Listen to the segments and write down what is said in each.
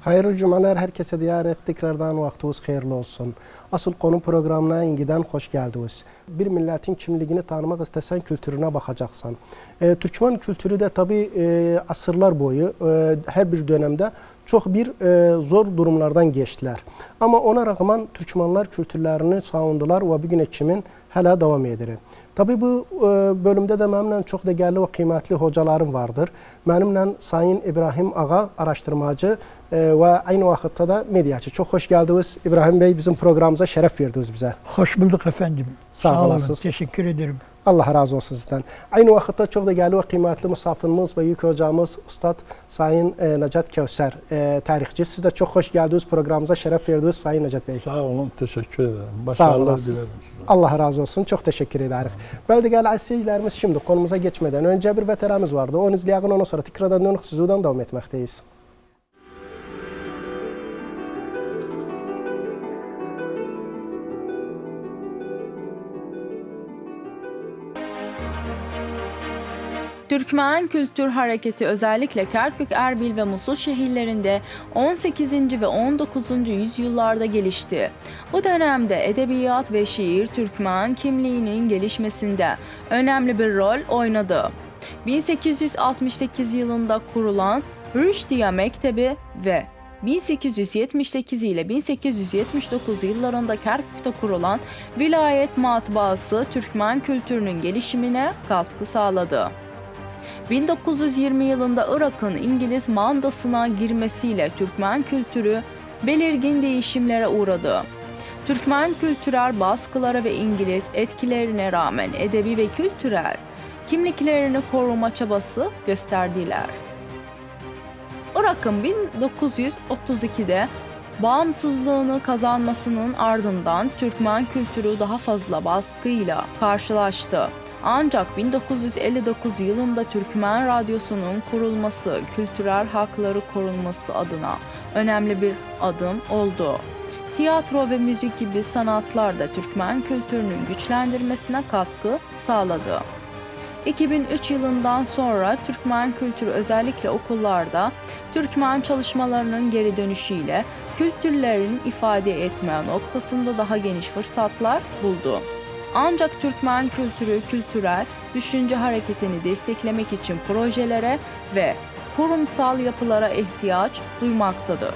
Hayırlı cumalar herkese diyerek tekrardan vaktiniz hayırlı olsun. Asıl konu programına ingiden hoş geldiniz. Bir milletin kimliğini tanımak istesen kültürüne bakacaksan. Türkmen kültürü de tabi asırlar boyu her bir dönemde çok bir zor durumlardan geçtiler. Ama ona rağmen Türkmenler kültürlerini savundular ve bugün kimin hala devam edilir. Tabii bu bölümde de benimle çok değerli ve kıymetli hocalarım vardır. Benimle Sayın İbrahim Ağa, araştırmacı ve aynı vakitte de medyacı. Çok hoş geldiniz İbrahim Bey, bizim programımıza şeref verdiniz bize. Hoş bulduk efendim. Sağ olasınız. Teşekkür ederim. Allah razı olsun sizden. Aynı vakitte çok değerli ve kıymetli misafirimiz ve yük hocamız Ustad Sayın Necat Kevser, tarihçi. Siz de çok hoş geldiniz, programımıza şeref verdiniz Sayın Necat Bey. Sağ olun, teşekkür ederim. Başarılar dilerim size. Allah razı olsun, çok teşekkür ederiz. Belki değerli izleyicilerimiz, şimdi konumuza geçmeden önce bir veteranımız vardı. Onu izleyelim, ondan sonra tekrardan dönük sizden devam etmekteyiz. Türkmen Kültür Hareketi özellikle Kerkük, Erbil ve Musul şehirlerinde 18. ve 19. yüzyıllarda gelişti. Bu dönemde edebiyat ve şiir Türkmen kimliğinin gelişmesinde önemli bir rol oynadı. 1868 yılında kurulan Rüşdiye Mektebi ve 1878 ile 1879 yıllarında Kerkük'te kurulan Vilayet Matbaası Türkmen kültürünün gelişimine katkı sağladı. 1920 yılında Irak'ın İngiliz mandasına girmesiyle Türkmen kültürü belirgin değişimlere uğradı. Türkmen kültürel baskılara ve İngiliz etkilerine rağmen edebi ve kültürel kimliklerini koruma çabası gösterdiler. Irak'ın 1932'de bağımsızlığını kazanmasının ardından Türkmen kültürü daha fazla baskıyla karşılaştı. Ancak 1959 yılında Türkmen Radyosu'nun kurulması, kültürel hakları korunması adına önemli bir adım oldu. Tiyatro ve müzik gibi sanatlar da Türkmen kültürünün güçlendirmesine katkı sağladı. 2003 yılından sonra Türkmen kültürü özellikle okullarda Türkmen çalışmalarının geri dönüşüyle kültürlerin ifade etme noktasında daha geniş fırsatlar buldu. Ancak Türkmen kültürü, kültürel düşünce hareketini desteklemek için projelere ve kurumsal yapılara ihtiyaç duymaktadır.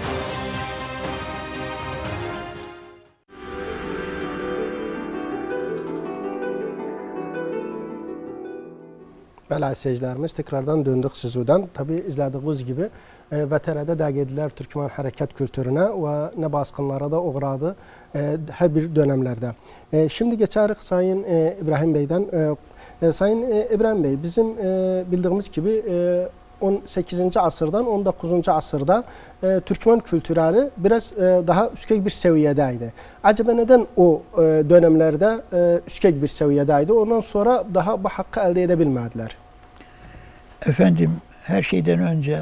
Bəli, seyircilerimiz tekrardan döndük sizden. Tabii izlediğiniz gibi VTR'de dergediler Türkmen hareket kültürüne ve ne baskınlara da uğradı her bir dönemlerde. Şimdi geçerik Sayın İbrahim Bey'den. Sayın İbrahim Bey, bizim bildiğimiz gibi 18. asırdan 19. asırda Türkmen kültürleri biraz daha üskek bir seviyedeydi. Acaba neden o dönemlerde üskek bir seviyedeydi? Ondan sonra daha bu hakkı elde edebilmediler. Efendim, her şeyden önce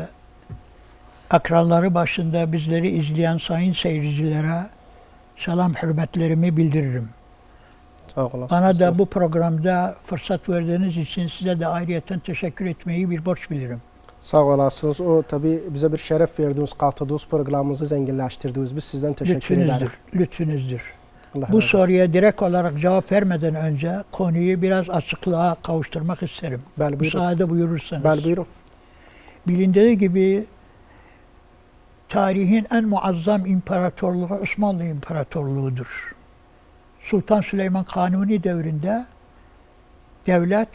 ekranları başında bizleri izleyen sayın seyircilere selam hürmetlerimi bildiririm. Sağ olasınız. Bana da bu programda fırsat verdiğiniz için size de ayrıyeten teşekkür etmeyi bir borç bilirim. Sağ olasınız. O tabii bize bir şeref verdiniz, katıldığınız programımızı zenginleştirdiniz. Biz sizden teşekkür ederiz. Lütfunuzdur. Bu soruya direkt olarak cevap vermeden önce konuyu biraz açıklığa kavuşturmak isterim. Müsaade buyurursanız. Bəli, buyurun. Bilindiği gibi tarihin en muazzam imparatorluğu Osmanlı İmparatorluğu'dur. Sultan Süleyman Kanuni devrinde devlet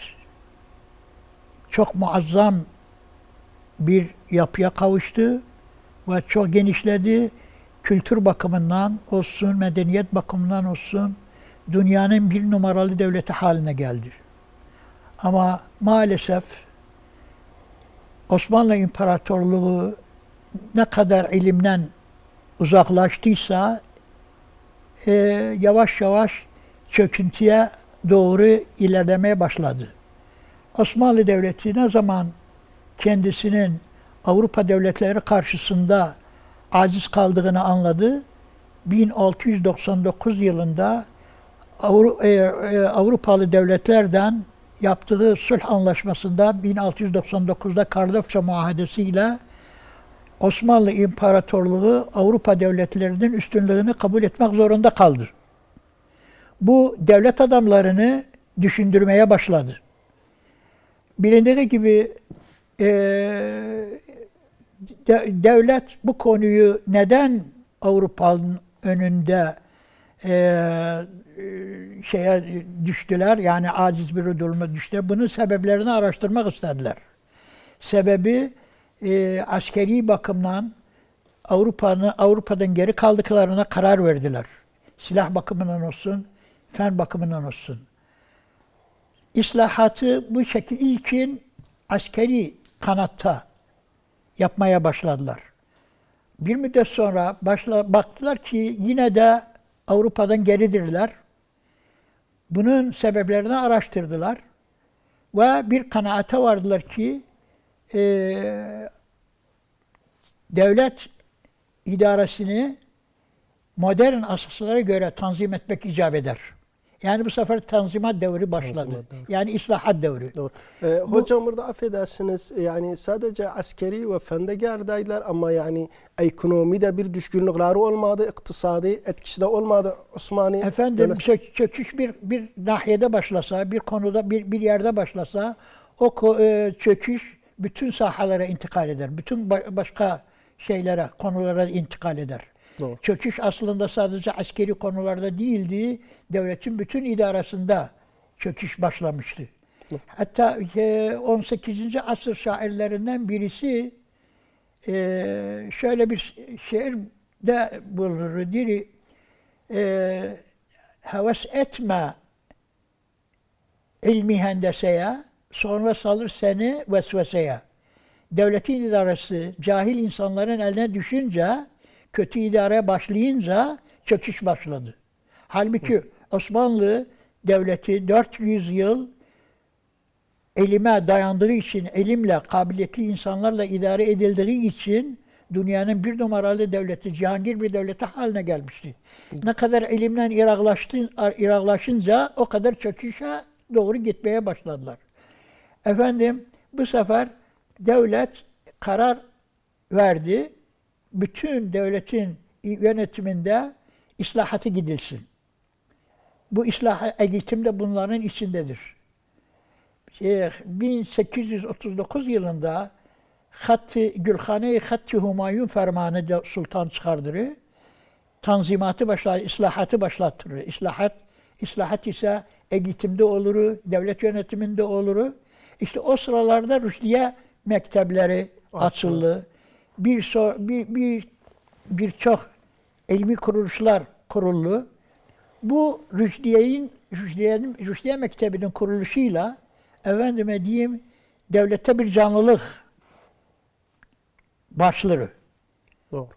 çok muazzam bir yapıya kavuştu ve çok genişledi. Kültür bakımından olsun, medeniyet bakımından olsun dünyanın bir numaralı devleti haline geldi. Ama maalesef Osmanlı İmparatorluğu ne kadar ilimden uzaklaştıysa yavaş yavaş çöküntüye doğru ilerlemeye başladı. Osmanlı Devleti ne zaman kendisinin Avrupa devletleri karşısında aciz kaldığını anladı, 1699 yılında Avrupalı devletlerden yaptığı sulh anlaşmasında 1699'da Karlofça Muahedesi ile Osmanlı İmparatorluğu Avrupa devletlerinin üstünlüğünü kabul etmek zorunda kaldı. Bu devlet adamlarını düşündürmeye başladı. Bilindiği gibi devlet bu konuyu neden Avrupa'nın önünde şeye düştüler, yani aciz bir duruma düştüler. Bunun sebeplerini araştırmak istediler. Sebebi askeri bakımdan Avrupa'dan geri kaldıklarına karar verdiler. Silah bakımından olsun, fen bakımından olsun. İslahatı bu şekilde ilkin askeri kanatta yapmaya başladılar. Bir müddet sonra baktılar ki yine de Avrupa'dan geridirler. Bunun sebeplerini araştırdılar ve bir kanaate vardılar ki devlet idaresini modern asaslara göre tanzim etmek icap eder. Yani bu sefer tanzimat devri başladı. Yani islahat devri. Doğru. Hocam burada affedersiniz, yani sadece askeri ve fendegardaydılar ama yani ekonomide bir düşkünlükleri olmadı, iktisadi etkisi de olmadı Osmanlı. Efendim çöküş bir nahiyede başlasa, bir konuda bir yerde başlasa o çöküş bütün sahalara intikal eder. Bütün başka şeylere, konulara intikal eder. Doğru. Çöküş aslında sadece askeri konularda değildi. Devletin bütün idaresinde çöküş başlamıştı. Doğru. Hatta 18. asır şairlerinden birisi şöyle bir şiirde bulunur. Diri heves etme ilmi hendeseye, sonra salır seni vesveseye. Devletin idaresi cahil insanların eline düşünce, kötü idareye başlayınca çöküş başladı. Halbuki Osmanlı Devleti 400 yıl elime dayandığı için, elimle, kabiliyetli insanlarla idare edildiği için dünyanın bir numaralı devleti, cihangir bir devleti haline gelmişti. Ne kadar elimden iraklaşınca o kadar çöküşe doğru gitmeye başladılar. Efendim bu sefer devlet karar verdi. Bütün devletin yönetiminde islahatı gidilsin. Bu eğitim de bunların içindedir. 1839 yılında Gülhane-i Hattı Humayun fermanı da sultan çıkardırır. Tanzimatı başlar, islahatı başlattırır. İslahat ise eğitimde olur, devlet yönetiminde olur. İşte o sıralarda Rüşdiye mektepleri açıldı. Birçok ilmi kuruluşlar kuruldu. Bu Rüşdiye Mektebi'nin kuruluşuyla efendime diyeyim devlette bir canlılık başları. Doğru.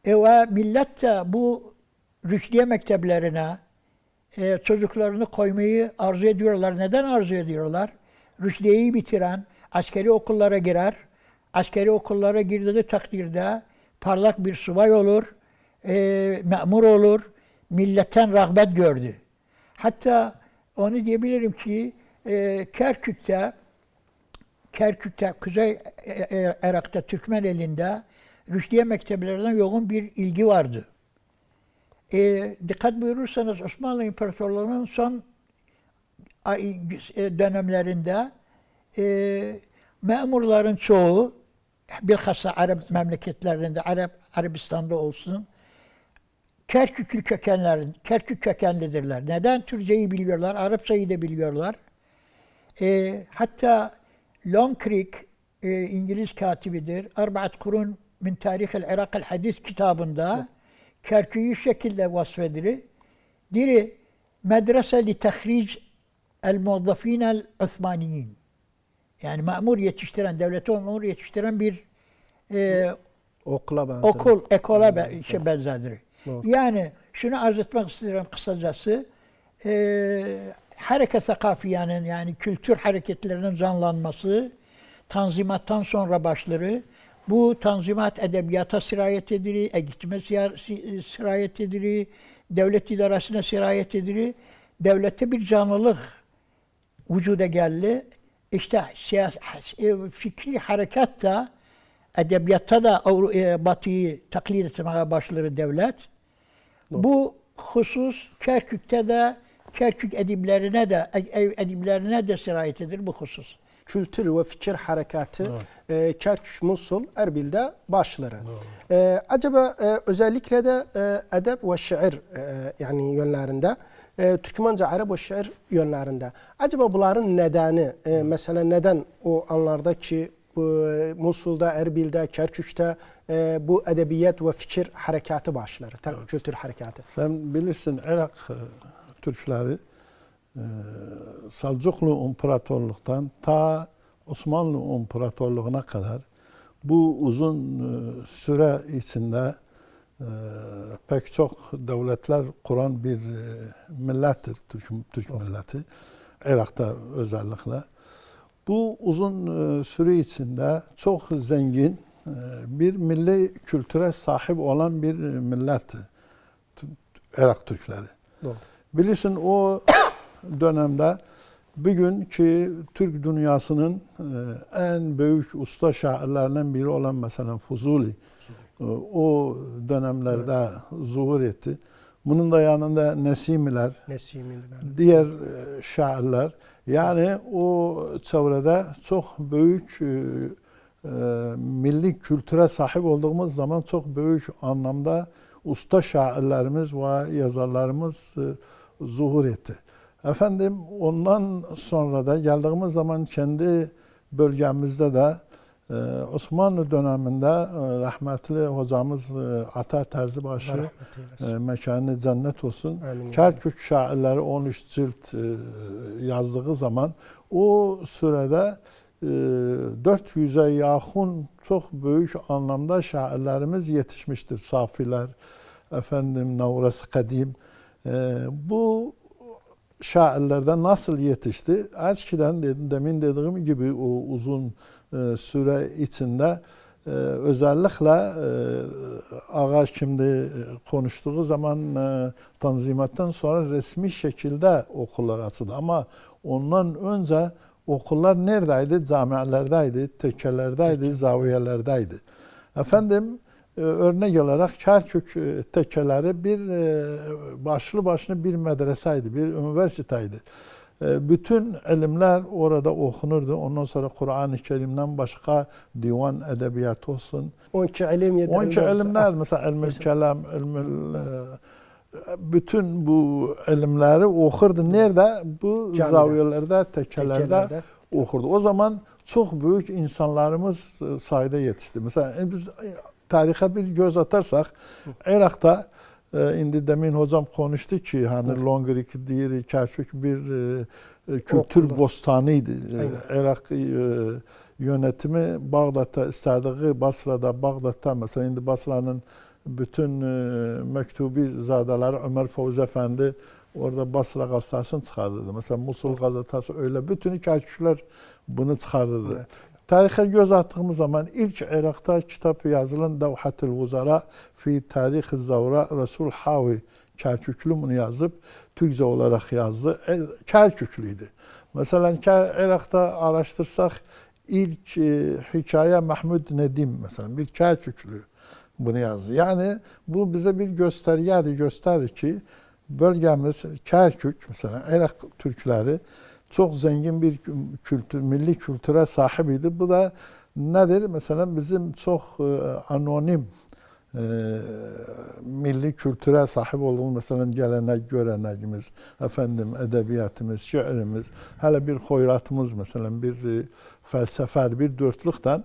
Ve millet de bu Rüşdiye mekteplerine çocuklarını koymayı arzu ediyorlar. Neden arzu ediyorlar? Rüşdiye'yi bitiren askeri okullara girer. Askeri okullara girdiği takdirde parlak bir subay olur, memur olur, milletten rağbet gördü. Hatta onu diyebilirim ki Kerkük'te, Kuzey Irak'ta Türkmen elinde Rüşdiye mekteplerine yoğun bir ilgi vardı. Dikkat buyurursanız Osmanlı İmparatorluğu'nun son dönemlerinde memurların çoğu bilhassa Arap memleketlerinde, Arabistan'da olsun, Kerkük kökenlidirler. Neden? Türkçeyi biliyorlar, Arapçayı da biliyorlar. Hatta Longcreek, İngiliz katibidir, Arbaat Kurun min Tarihil Irak'il Hadis kitabında Kerkük'ü şu şekilde vasfedilir. Diri, medrese li tehric el-muvazzafin el-Osmaniyin. Yani memur yetiştiren, devlete memur yetiştiren bir ekola benzerdir. Yani şunu arz etmek istiyorum kısacası. Hareket sakafiyanın yani kültür hareketlerinin canlanması Tanzimat'tan sonra başları. Bu Tanzimat edebiyata sirayet edilir, eğitime sirayet edilir, devlet idaresine sirayet edilir. Devlette bir canlılık vücuda geldi. İşte fikri harekat da edebiyatta da Batı'yı taklit etmeye başladı devlet. Bu husus Kerkük'te de Kerkük ediblerine de sirayetidir bu husus. Kültür ve fikir harekatı Kerkük, Musul, Erbil'de başları. Acaba özellikle de edeb ve şiir yani yönlerinde, Türkmence, Arap ve şiir yönlerinde. Acaba bunların nedeni, mesela neden o anlardaki Musul'da, Erbil'de, Kerkük'te bu edebiyat ve fikir harekatı başları, kültür harekatı? Sen bilirsin Irak Türkleri Selçuklu İmparatorluk'tan ta Osmanlı İmparatorluğu'na kadar bu uzun süre içinde pek çok devletler kuran bir millettir, Türk milleti. Irak'ta özellikle. Bu uzun süre içinde çok zengin bir milli kültüre sahip olan bir milletti Irak Türkleri. Doğru. Bilirsin o dönemde bugünkü Türk dünyasının en büyük usta şairlerinden biri olan mesela Fuzuli o dönemlerde zuhur etti. Bunun da yanında Nesimiler, diğer şairler. Yani o çevrede çok büyük milli kültüre sahip olduğumuz zaman çok büyük anlamda usta şairlerimiz ve yazarlarımız zuhur etti. Efendim ondan sonra da geldiğimiz zaman kendi bölgemizde de Osmanlı döneminde rahmetli hocamız Ata Terzibaşı mekanı cennet olsun. Kerkük şairleri 13 cilt yazdığı zaman o sürede 400'e yakın çok büyük anlamda şairlerimiz yetişmiştir. Safiler, efendim Navras Kadim. Bu şairlerden nasıl yetişti? Eskiden demin dediğim gibi o uzun süre içinde özellikle Ağa şimdi konuştuğu zaman Tanzimat'tan sonra resmi şekilde okullar açıldı. Ama ondan önce okullar neredeydi? Camialerdeydi, tekkelerdeydi, zaviyelerdeydi. Efendim örnek olarak Kerkük tekkeleri bir başlı başına bir medreseydi, bir üniversiteydi. Bütün ilimler orada okunurdu. Ondan sonra Kur'an-ı Kerim'den başka divan edebiyatı olsun. 12 ilim, 12 ilimler mesela ilmül kelam, bütün bu ilimleri okurdu. Nerede? Bu zaviyelerde, tekkelerde okurdu. O zaman çok büyük insanlarımız sayıda yetişti. Mesela biz tarihe bir göz atarsak Irak'ta indi demin hocam konuştu ki hani Longrik diğeri Kerkük bir kültür bostanıydı. Irak yönetimi Bağdat'ta istediği Basra'da, Bağdat'ta mesela indi Basra'nın bütün mektubi zadeleri Ömer Favuz Efendi orada Basra gazetesini çıkarırdı. Mesela Musul gazetesi öyle bütün Kerkükler bunu çıkarırdı. Evet. Tarihe göz attığımız zaman ilk Irak'ta kitap yazılan Davhatul Vuzara fi Tarih-i Zavra Resul Havi Kerküklü bunu yazıp Türkçe olarak yazdı. Kerküklüydü. Mesela Irak'ta araştırsak ilk hikaye Mahmud Nedim mesela bir Kerküklü bunu yazdı. Yani bu bize bir gösterir ki bölgemiz Kerkük mesela Irak Türkleri çok zengin bir milli kültüre sahibiydi. Bu da nedir? Mesela bizim çok anonim milli kültüre sahip olduğumuz mesela gelenek, göreneğimiz, efendim edebiyatımız, şiirimiz, hele bir hoyratımız mesela bir felsefe, bir dörtlükten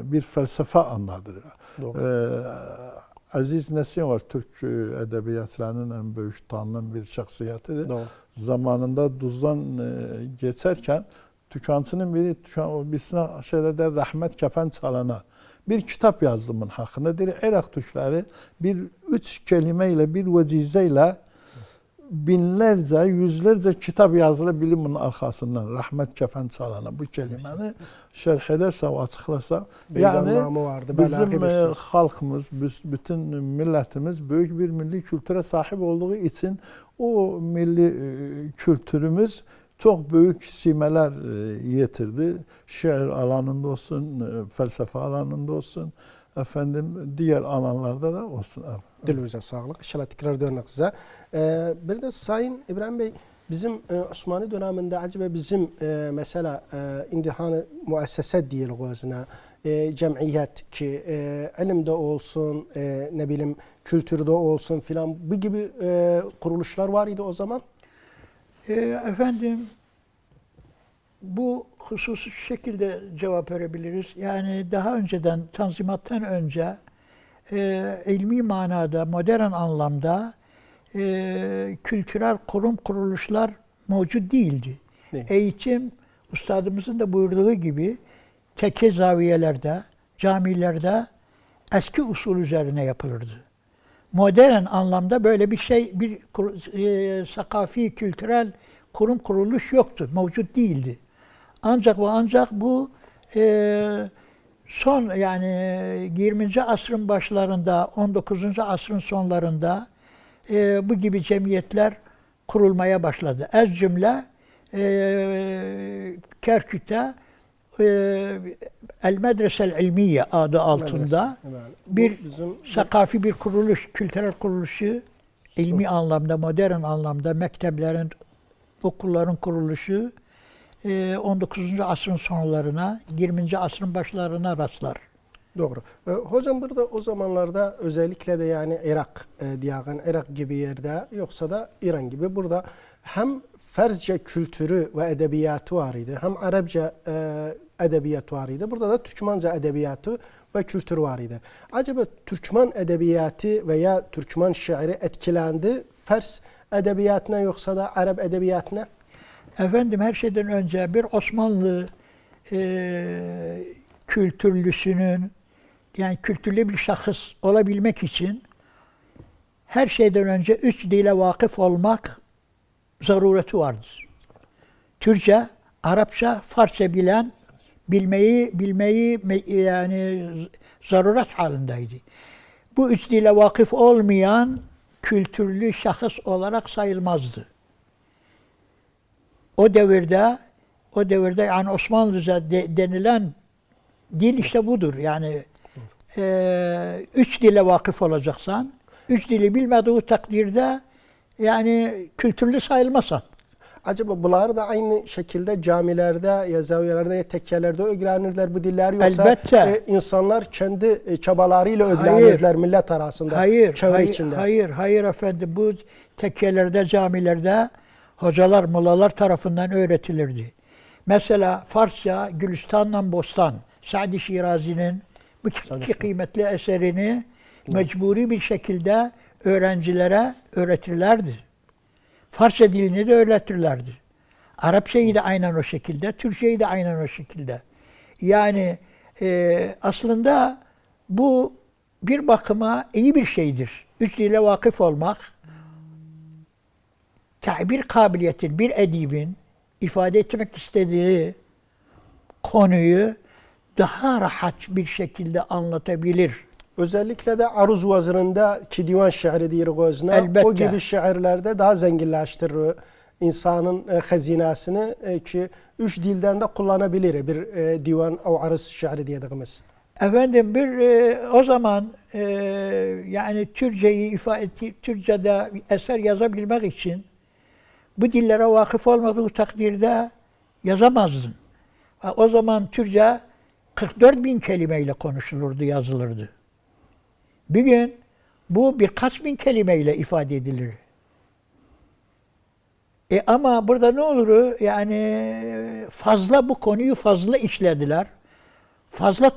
bir felsefe anladır. Aziz Nesin var, Türk edebiyatçılarının en büyük tanınan bir şahsiyetidir. Doğru. Zamanında Duz'dan geçerken Tükancı'nın biri birisine şeyde der rahmet kefen çalana bir kitap yazdı bunun hakkında. Der Irak Türkleri bir 3 kelimeyle bir vecizeyle binlerce, yüzlerce kitap yazılı bilimin arkasından rahmet kefen çalana bu kelimeni şerh ederse ve açıklarsa yani vardı, bizim halkımız, bütün milletimiz büyük bir milli kültüre sahip olduğu için o milli kültürümüz çok büyük simeler yitirdi. Şiir alanında olsun, felsefe alanında olsun, diğer alanlarda da olsun. Dilimize sağlık. İnşallah tekrar dönmek size. Bir de Sayın İbrahim Bey, bizim Osmanlı döneminde acaba bizim mesela indi hani müessese diyelim özüne, cemiyet ki ilimde olsun, ne bileyim kültürde olsun filan bu gibi kuruluşlar var idi o zaman. Efendim, bu hususu şu şekilde cevap verebiliriz. Yani daha önceden, Tanzimat'tan önce ilmi manada, modern anlamda kültürel kurum kuruluşlar mevcut değildi. Ne? Eğitim, üstadımızın da buyurduğu gibi tekke zaviyelerde, camilerde eski usul üzerine yapılırdı. Modern anlamda böyle bir şey, sakafi, kültürel kurum kuruluş yoktu, mevcut değildi. Ancak bu son yani 20. asrın başlarında, 19. asrın sonlarında bu gibi cemiyetler kurulmaya başladı. Ez cümle Kerkük'te El Medresel İlmiye adı altında bir sakafi bir kuruluş, kültürel kuruluşu, ilmi anlamda, modern anlamda mekteplerin, okulların kuruluşu 19. asrın sonlarına, 20. asrın başlarına rastlar. Doğru. Hocam burada o zamanlarda özellikle de yani Irak diyağın, Irak gibi yerde yoksa da İran gibi burada hem Farsça kültürü ve edebiyatı var idi, hem Arapça edebiyatı var idi. Burada da Türkmence edebiyatı ve kültürü var idi. Acaba Türkmen edebiyatı veya Türkmen şiiri etkilendi Fars edebiyatına yoksa da Arap edebiyatına? Efendim, her şeyden önce bir Osmanlı kültürlüsünün, yani kültürlü bir şahıs olabilmek için her şeyden önce 3 dile vakıf olmak zarureti vardır. Türkçe, Arapça, Farsça bilmeyi yani zaruret halindeydi. Bu 3 dile vakıf olmayan kültürlü şahıs olarak sayılmazdı. O devirde yani Osmanlıca denilen dil işte budur. Yani 3 dile vakıf olacaksan, 3 dili bilmediği takdirde yani kültürlü sayılmasan. Acaba bunlar da aynı şekilde camilerde ya zaviyelerde ya tekkelerde öğrenirler bu diller yoksa elbette insanlar kendi çabalarıyla öğrenirler millet arasında? Hayır efendim, bu tekkelerde, camilerde hocalar, mullalar tarafından öğretilirdi. Mesela Farsça Gülistan'la Bostan, Sa'di Şirazi'nin bu iki kıymetli eserini mecburi bir şekilde öğrencilere öğretirlerdi. Farsça dilini de öğretirlerdi. Arapçayı da aynen o şekilde, Türkçeyi de aynen o şekilde. Yani aslında bu bir bakıma iyi bir şeydir. 3 dile vakıf olmak, tabir kabiliyetin, bir edibin ifade etmek istediği konuyu daha rahat bir şekilde anlatabilir. Özellikle de aruz vazirinde ki divan şiiri diyor gözüne. Elbette. O gibi şiirlerde daha zenginleştirir insanın hazinesini ki 3 dilden de kullanabilir bir divan o aruz şiiri dediğimiz. Efendim o zaman yani Türkçe'de eser yazabilmek için bu dillere vakıf olmadığı takdirde yazamazdın. O zaman Türkçe 44.000 kelimeyle konuşulurdu, yazılırdı. Bir gün bu birkaç bin kelimeyle ifade edilir. Ama burada ne olur? Yani bu konuyu fazla işlediler. Fazla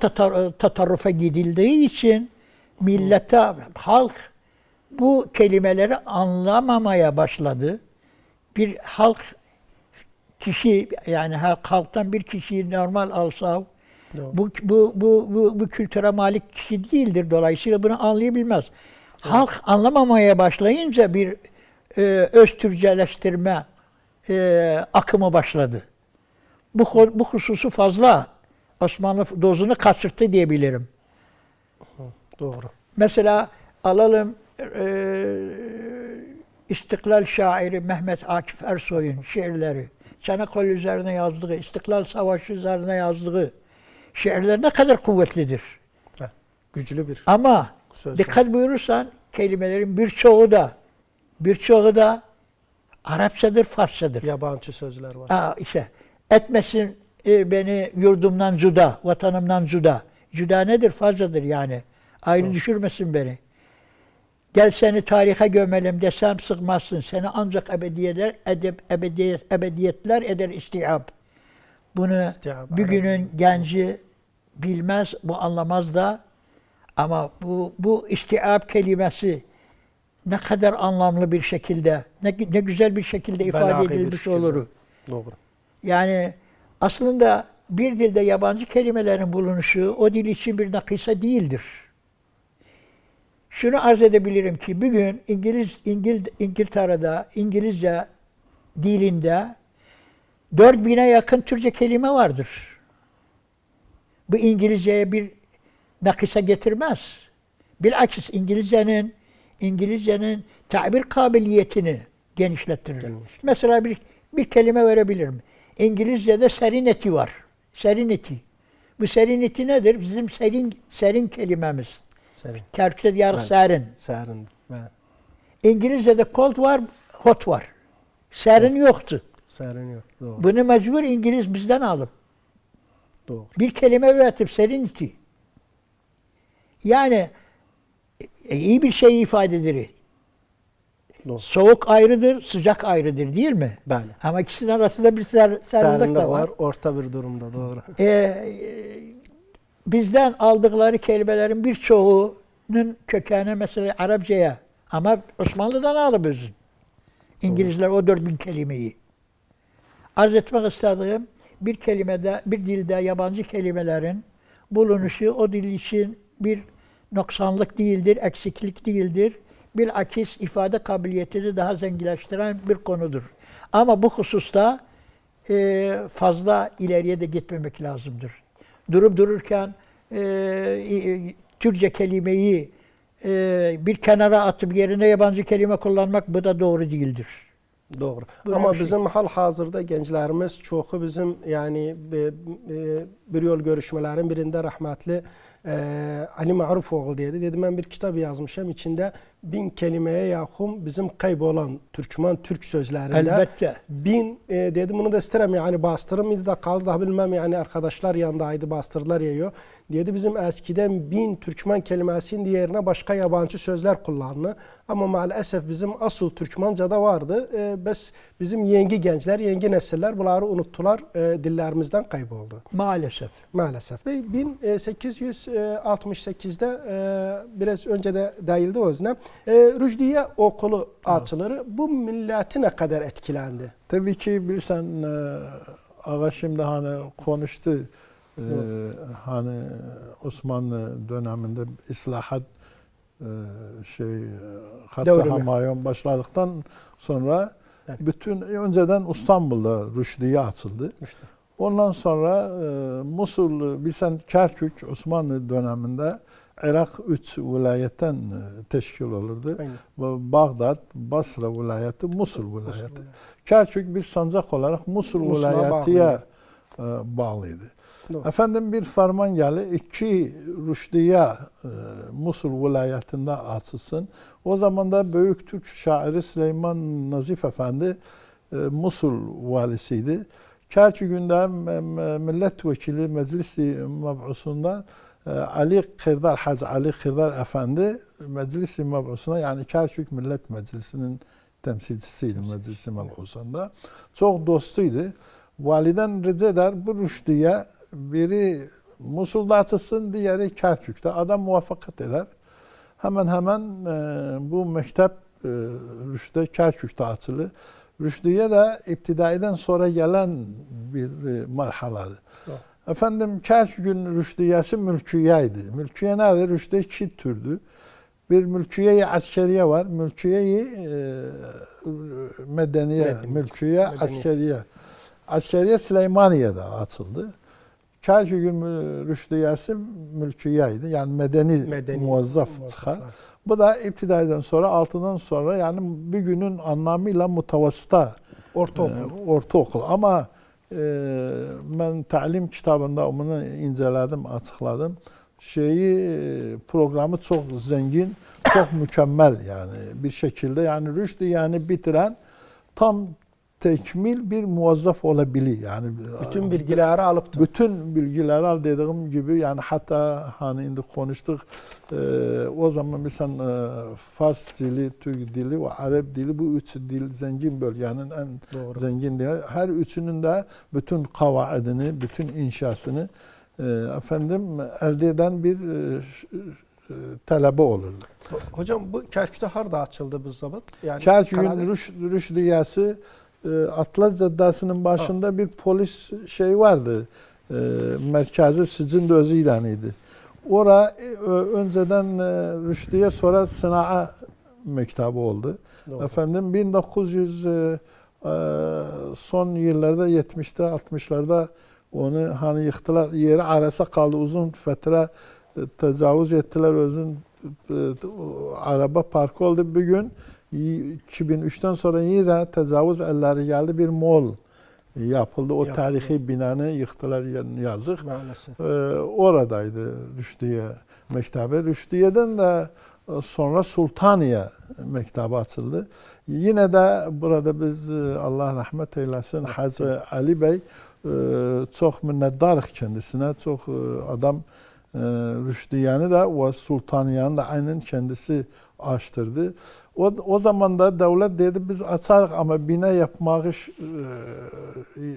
tatarrufa gidildiği için millete, halk bu kelimeleri anlamamaya başladı. Bir halk kişi, yani halktan bir kişiyi normal alsa bu kültüre malik kişi değildir. Dolayısıyla bunu anlayabilmez. Evet. Halk anlamamaya başlayınca bir öz Türkçeleştirme akımı başladı. Bu hususu fazla Osmanlı dozunu kaçırttı diyebilirim. Doğru. Mesela alalım İstiklal şairi Mehmet Akif Ersoy'un şiirleri. Çanakkale üzerine yazdığı, İstiklal Savaşı üzerine yazdığı şiirler ne kadar kuvvetlidir. Güçlü bir Ama söz. dikkat buyurursan kelimelerin birçoğu da Arapçadır, Farsçadır. yabancı sözler var. İşte etmesin beni yurdumdan cüda, vatanımdan cüda. Cüda nedir? Farsçadır yani. Ayrı düşürmesin beni. Gel seni tarihe gömelim desem sıkmazsın. Seni ancak ebediyetler eder istiab. Bunu İstiab, bugünün genci bilmez, bu anlamaz da, ama bu istiab kelimesi ne kadar anlamlı bir şekilde, ne güzel bir şekilde ifade Belâgî bir edilmiş şekilde. olur. Doğru. Yani aslında bir dilde yabancı kelimelerin bulunuşu o dil için bir nakisa değildir. Şunu arz edebilirim ki bugün İngiltere'de İngilizce dilinde 4000'e yakın Türkçe kelime vardır. Bu İngilizceye bir nakisa getirmez. Bilakis İngilizcenin tabir kabiliyetini genişlettirir. Mesela bir kelime verebilirim. İngilizce'de serinity var. Serinity. Bu serinity nedir? Bizim serin kelimemiz. Serin. Kürtçe diyarı Evet. serin. Serin. Evet. İngilizce'de cold var, hot var. Serin yoktu. Serin yok. Doğru. Bunu mecbur İngiliz bizden alıp Doğru. bir kelime üretip serinity. Yani iyi bir şey ifade eder. Doğru. Soğuk ayrıdır, sıcak ayrıdır değil mi? Bəli. Ama ikisinin arasında bir serinlik Serinlik de var. var. Orta bir durumda. Doğru. Bizden aldıkları kelimelerin birçoğunun kökeni mesela Arapçaya, ama Osmanlı'dan alıp özün. İngilizler o 4000 kelimeyi. Arz etmek istediğim bir dilde yabancı kelimelerin bulunuşu o dil için bir noksanlık değildir, eksiklik değildir. Bilakis ifade kabiliyetini daha zenginleştiren bir konudur. Ama bu hususta fazla ileriye de gitmemek lazımdır. Durup dururken Türkçe kelimeyi bir kenara atıp yerine yabancı kelime kullanmak, bu da doğru değildir. Doğru. Böyle Ama bir şey. bizim hal-hazırda gençlerimiz çoxu bizim yani bir yol görüşmelerin birinde rahmetli Ali Ma'rufoğlu dedi. Dedi ben bir kitap yazmışım. İçinde 1000 kelimeye yakın bizim kaybolan Türk sözlerinde. Elbette. 1000 dedi bunu da isterim yani bastırım mıydı da kaldı da bilmem yani arkadaşlar yanındaydı bastırdılar yiyor. Dedi bizim eskiden 1000 Türkmen kelimesinin yerine başka yabancı sözler kullanılır. Ama maalesef bizim asıl Türkmenca'da vardı. Bizim yeni gençler, yeni nesiller bunları unuttular. Dillerimizden kayboldu. Maalesef. Maalesef. Ve 1868'de biraz önce de değildi özüne. Rüşdiye okulu açılır. Bu milleti ne kadar etkilendi? Tabii ki bilsen ağa şimdi hani konuştu. Hani Osmanlı döneminde islahat hatta Devrimi. Hamayon başladıktan sonra bütün önceden İstanbul'da Rüşdiye açıldı. İşte. Ondan sonra Musul, bilsen Kerkük Osmanlı döneminde Irak 3 vilayetten teşkil olurdu. Aynen. Bağdat, Basra vilayeti, Musul vilayeti. Kerkük bir sancak olarak Musul Musul'a vilayetiye bağlıydı. Doğru. Efendim bir ferman geldi, 2 Rüşdiye Musul vilayetinde açılsın. O zaman da büyük Türk şairi Süleyman Nazif Efendi Musul valisiydi. Kerkük'ünde milletvekili meclisi meb'usunda Ali Kırdar Efendi meclisi meb'usuna, yani Kerkük Millet Meclisi'nin temsilcisiydi meclisi meb'usunda. Çok dostuydu. Validen rica eder bu Rüşdiye biri Musul'da açılsın, diğeri Kerkük'te. Adam muvaffakat eder. Hemen bu mektep Rüşdiye Kerkük'te açılır. Rüşdiye de iptidaiden sonra gelen bir marhaladır. Evet. Efendim Kerkük'ün Rüşdiyesi mülkiyeydi. Mülkiye nedir? Rüşdiye 2 türdü. Bir mülkiye-i askeriye var. Mülkiye-i medeniye, mülkiye askeriye. Askeriye Süleymaniye'de açıldı. Kerkük'ün Rüşdiyesi mülkiyeydi. Yani medeni muvazzaf çıkar. Bu da iptidaiden sonra, 6'dan sonra, yani bugünün anlamıyla mutavassıta Ortaokul. Ama ben talim kitabında bunu inceledim, açıkladım. Programı çok zengin, çok mükemmel yani bir şekilde. Yani Rüşdiye'ni bitiren tam tekmil bir muvazzaf olabilir. Yani bütün bilgileri alıp bütün bilgileri al dediğim gibi yani hatta hani indi konuştuk o zaman mesela Fars dili, Türk dili ve Arap dili bu üç dil zengin bölgenin en zengin dili. Her üçünün de bütün kavaidini, bütün inşasını elde eden bir talebe olurdu. Hocam bu Kerkük'te harda açıldı bu zaman? Yani Kerkük'ün Rüşdiyesi Atlas Caddesi'nin başında bir polis vardı. Merkezi Sicin özü ilanıydı. Ora önceden Rüşdiye sonra Sına'a mektabı oldu. Doğru. 1900 son yıllarda 70'te 60'larda onu hani yıktılar. Yeri arasa kaldı. Uzun fetre tecavüz ettiler. Özün araba parkı oldu. Bir gün 2003'ten sonra yine tecavüz elleri geldi. Bir mall yapıldı. O tarihi binanı yıktılar, yazık. Oradaydı Rüşdiye Mektebi. Rüşdiye'den de sonra Sultaniye Mektebi açıldı. Yine de burada biz Allah rahmet eylesin Hacı Ali Bey çok minnettarız kendisine. Çok adam Rüşdiye'ni de ve Sultaniye'ni de aynen kendisi açtırdı. O zaman da devlet dedi biz açarız ama bina yapmayı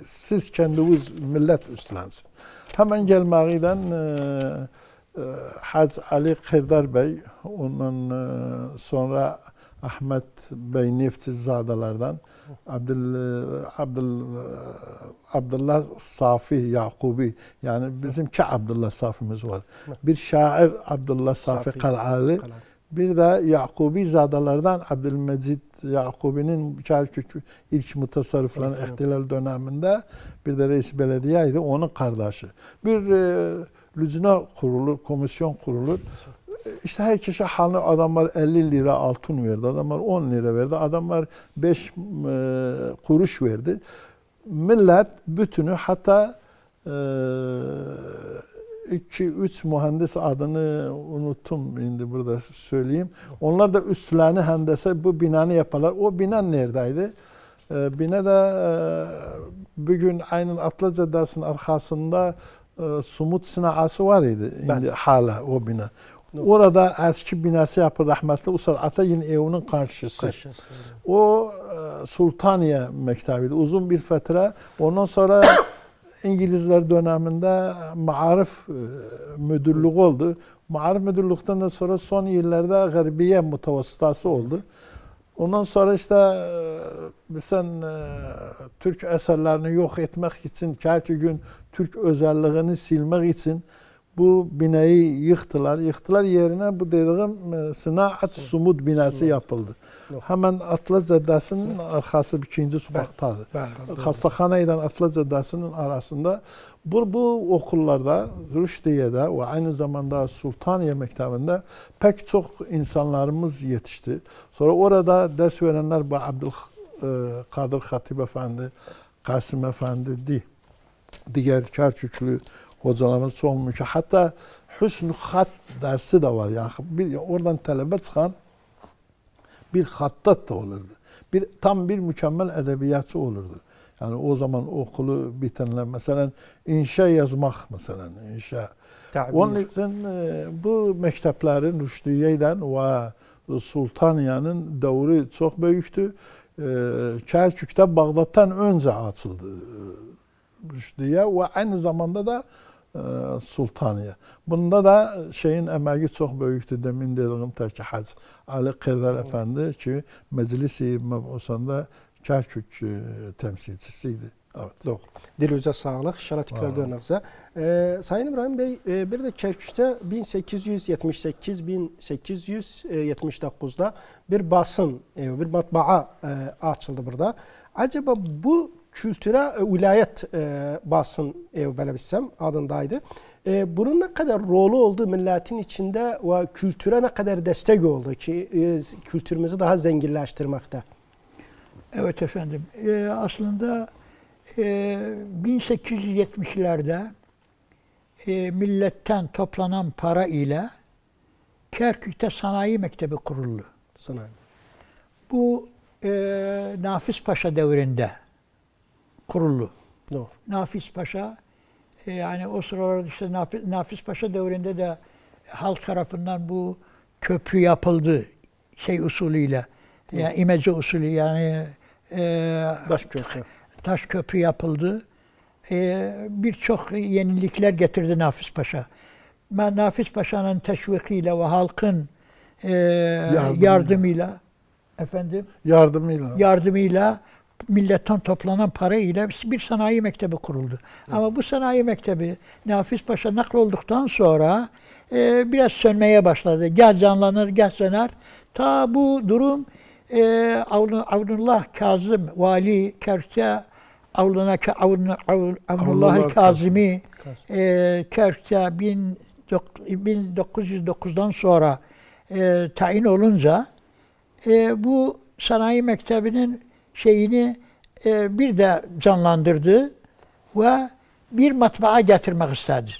siz kendiniz millet üstlensin. Hemen gelmekten Hacı Ali Kırdar Bey, ondan sonra Ahmet Bey Neftçizadelerden Abdullah Safi Yakubi, yani bizimki Abdullah Safi'miz var. Bir şair Abdullah Safi Kal'ali. Bir de Yakubi zadelerden Abdülmecid Yakubi'nin Kerkük ilk mutasarrıfların ihtilal döneminde bir de reis belediyeydi, onun kardeşi. Bir lücna kurulur, komisyon kurulur. İşte herkese haline adamlar 50 lira altın verdi, adamlar 10 lira verdi, adamlar 5 kuruş verdi. Millet bütünü hatta 2-3 mühendis adını unuttum şimdi burada söyleyeyim. Onlar da üstlerini hendese bu binanı yaparlar. O bina neredeydi? Bina da bugün aynen Atlas Caddesi'nin arkasında Sumut Sinaası var idi. Şimdi hala o bina. Orada eski binası yapıldı rahmetli Ustad Atay'ın evinin karşısı. O Sultaniye Mektebi'ydi. Uzun bir fetre. Ondan sonra İngilizler döneminde Maarif müdürlüğü oldu. Maarif müdürlükten de sonra son yıllarda Garbiye Mutavassıtası oldu. Ondan sonra işte sen Türk eserlerini yok etmek için, Kerkük'ün Türk özelliğini silmek için bu binayı yıktılar. Yıktılar yerine bu dediğim Sınaat Sumud binası yapıldı. Hemen Atlas Caddesi'nin arkası 2. sokaktadır. Hastakhane ile Atlas Caddesi'nin arasında bu okullarda Rüşdiye'de ve aynı zamanda Sultaniye Mektebi'nde pek çok insanlarımız yetişti. Sonra orada ders verenler bu Abdülkadir Hatip Efendi, Kasım Efendi, diğer Kerküklü hocalarımız çok mükemmel. Hatta Hüsnü Hat dersi de var. Yani oradan talebe çıkan bir hattat da olurdu. Tam bir mükemmel edebiyatçı olurdu. Yani o zaman okulu bitenler mesela inşa yazmak mesela inşa. Onun için bu mekteplerin Rüşdiye'den ve Sultaniye'nin devri çok büyüktü. Kerkük'te Bağdat'tan önce açıldı Rüşdiye ve aynı zamanda da Sultaniye. Bunda da şeyin emeği çok büyüktü. Demin dediğim ki Hacı Ali Kırdar Efendi ki Meclis-i Mebusa'nda Kerkük temsilcisiydi. Evet. Doğru. Dilinize sağlık. İnşallah tekrar dönerize. Sayın İbrahim Bey, bir de Kerkük'te 1878-1879'da bir basın, bir matbaa açıldı burada. Acaba bu kültüre vilayet basın böyle bilsem adındaydı. Bunun ne kadar rolü oldu milletin içinde ve kültüre ne kadar destek oldu ki kültürümüzü daha zenginleştirmekte? Evet efendim. Aslında 1870'lerde milletten toplanan para ile Kerkük'te Sanayi Mektebi kuruldu. Sanayi. Bu Nafiz Paşa devrinde kuruldu. Doğru. Nafiz Paşa yani o sıralarda işte Nafiz Paşa devrinde de halk tarafından bu köprü yapıldı şey usulüyle. Yani imece usulü yani Taş köprü. taş köprü yapıldı. Birçok yenilikler getirdi Nafiz Paşa. Nafiz Paşa'nın teşvikiyle ve halkın yardımıyla yardımıyla milletten toplanan para ile bir sanayi mektebi kuruldu. Evet. Ama bu sanayi mektebi Nafiz Paşa naklolduktan sonra biraz sönmeye başladı. Gel canlanır, gel söner. Ta bu durum Avnullah Kazım Vali Kerkük'te Avnullah Kazım'i Kerkük'te 1909'dan sonra tayin olunca bu sanayi mektebinin şeyini bir de canlandırdı ve bir matbaa getirmek istedi.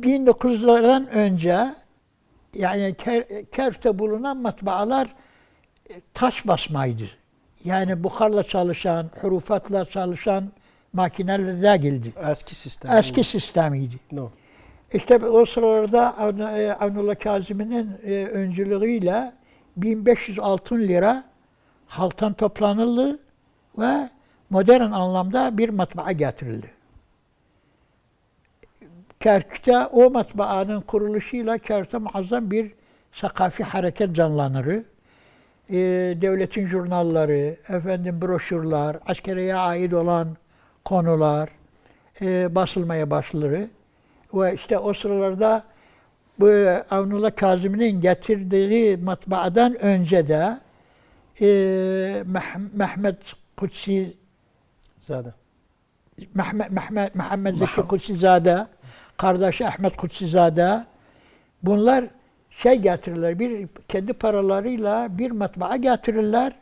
1900'lardan önce yani Kerkük'te bulunan matbaalar taş basmaydı. Yani buharla çalışan, hurufatla çalışan makineler değildi. Eski sistem. Eski sistemiydi. No. İşte o sıralarda Avnullah Kazım'ın öncülüğüyle 1500 altın lira halktan toplanıldı ve modern anlamda bir matbaa getirildi. Kerkük'te o matbaanın kuruluşuyla Kerkük'te muazzam bir sakafi hareket canlanır. Devletin jurnalları, broşürler, askeriyeye ait olan konular basılmaya başları. Ve işte o sıralarda bu Avnullah Kazım'ın getirdiği matbaadan önce de Mehmet Kutsi Zade. Mehmet Zeki Kutsizade, kardeşi Ahmet Kutsizade, bunlar getirirler, bir kendi paralarıyla bir matbaa getirirler.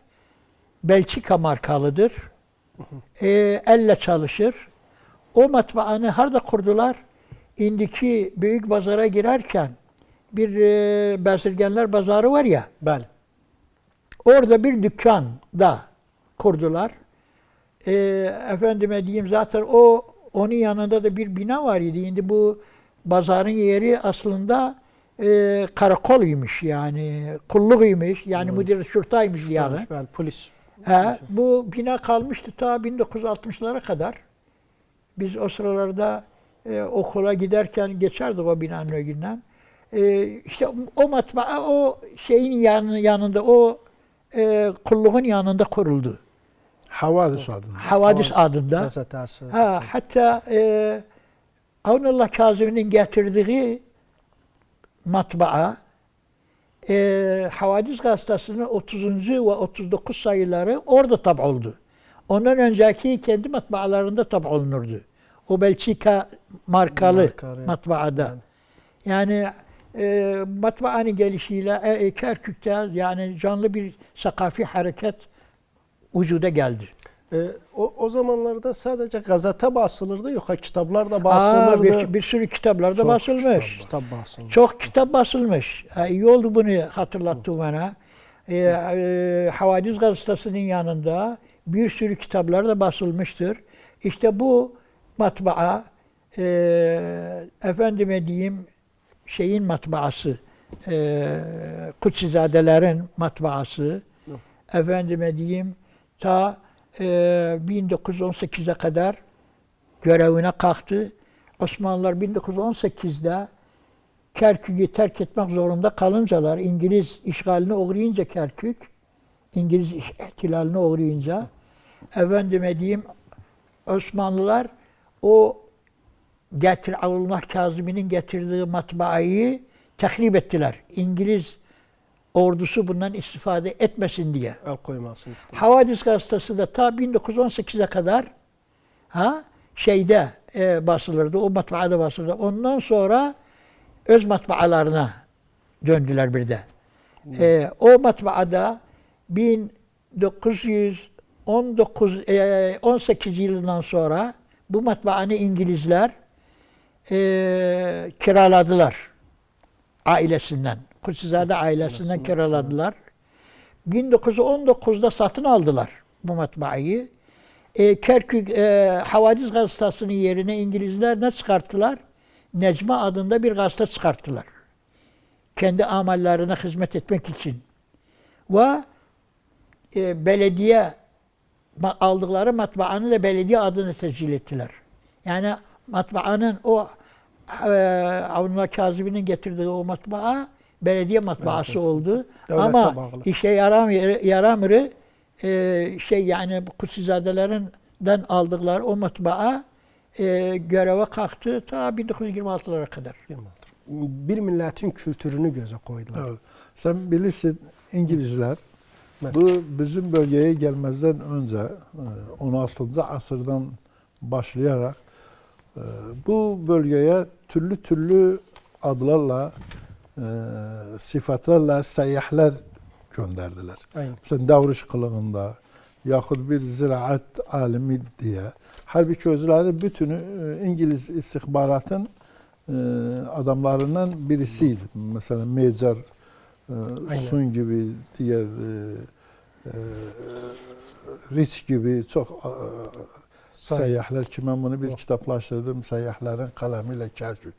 Belçika markalıdır. Elle çalışır. O matbaanı harda kurdular? İndiki büyük pazara girerken bir Bezirgenler Pazarı var ya. Bəli. Orada bir dükkanda kurdular. Efendime diyeyim zaten onun yanında da bir bina var idi. Şimdi bu pazarın yeri aslında karakoluymuş yani, kullukuymuş yani müdür şurtaymış yani. Bəli, polis. Bu bina kalmıştı ta 1960'lara kadar. Biz o sıralarda okula giderken geçerdik o binanın önünden. İşte o matbaa o şeyin yanında, o kulluğun yanında kuruldu. Havadis adında. Havadis adında. Gazetesi. Hatta Avnullah Kazım'ın getirdiği matbaa Havadis gazetesinin 30. ve 39 sayıları orada tab oldu. Ondan önceki kendi matbaalarında tab olunurdu. O Belçika markalı matbaada. Yani matbaanın gelişiyle Kerkük'te yani canlı bir sakafi hareket vücuda geldi. O zamanlarda sadece gazete basılırdı, yoksa kitaplar da basılırdı. Bir sürü kitaplar da basılmış. Kitap basılmış. Çok kitap basılmış. İyi oldu bunu hatırlattı bana. Havadis gazetesinin yanında bir sürü kitaplar da basılmıştır. İşte bu matbaa efendime diyeyim şeyin matbaası, Kutsizadelerin matbaası, efendime diyeyim ta 1918'e kadar görevine kalktı. Osmanlılar 1918'de Kerkük'ü terk etmek zorunda kalıncalar, İngiliz işgaline uğrayınca Kerkük, İngiliz ihtilaline uğrayınca, efendime diyeyim Osmanlılar o Avnullah Kazım'ın getirdiği matbaayı tahrip ettiler. İngiliz ordusu bundan istifade etmesin diye. El koymasın işte. Havadis gazetesi de ta 1918'e kadar basılırdı, o matbaada basılırdı. Ondan sonra öz matbaalarına döndüler bir de. O matbaada 18 yılından sonra bu matbaanı İngilizler kiraladılar ailesinden. Kutsizade ailesinden kiraladılar. 1919'da satın aldılar bu matbaayı. Kerkük Havadis gazetesinin yerine İngilizler ne çıkarttılar? Necma adında bir gazete çıkarttılar. Kendi amallerine hizmet etmek için. Ve belediye aldıkları matbaanın da belediye adını tescil ettiler. Yani matbaanın o Avnullah Kazimi'nin getirdiği o matbaa belediye matbaası oldu. Devlete Ama bağlı. işe yaramırı yani Kutsizadelerin aldıkları o matbaa göreve kalktı ta 1926'lara kadar. Bir milletin kültürünü göze koydular. Evet. Sen bilirsin İngilizler Evet. bu bizim bölgeye gelmezden önce 16. asırdan başlayarak bu bölgeye türlü adlarla sıfatlarla seyyahlar gönderdiler. Aynen. Mesela davranış kılığında yahut bir ziraat alimi diye. Halbuki özleri bütünü İngiliz istihbaratın adamlarından birisiydi. Mesela Major Sun gibi, diğer Rich gibi çok seyyahlar ki ben bunu bir kitaplaştırdım. Seyyahların kalemiyle Kerkük.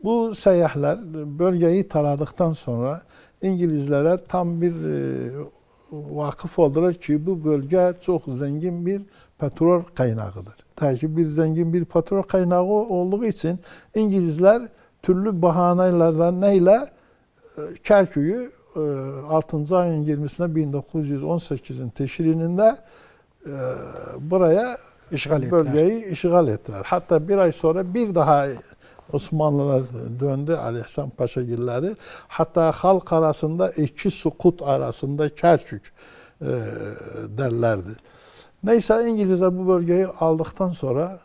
Bu seyyahlar bölgeyi taradıktan sonra İngilizlere tam bir vakıf oldular ki bu bölge çok zengin bir petrol kaynağıdır. Tabii bir zengin bir petrol kaynağı olduğu için İngilizler türlü bahanelerden neyle Kerkük'ü 6. ayın 20'sinde 1918'in teşrininde buraya bölgeyi işgal ettiler. Hatta bir ay sonra bir daha Osmanlılar döndü, Ali İhsan Paşagilleri. Hatta halk arasında iki sukut arasında Kerkük derlerdi. Neyse İngilizler bu bölgeyi aldıktan sonra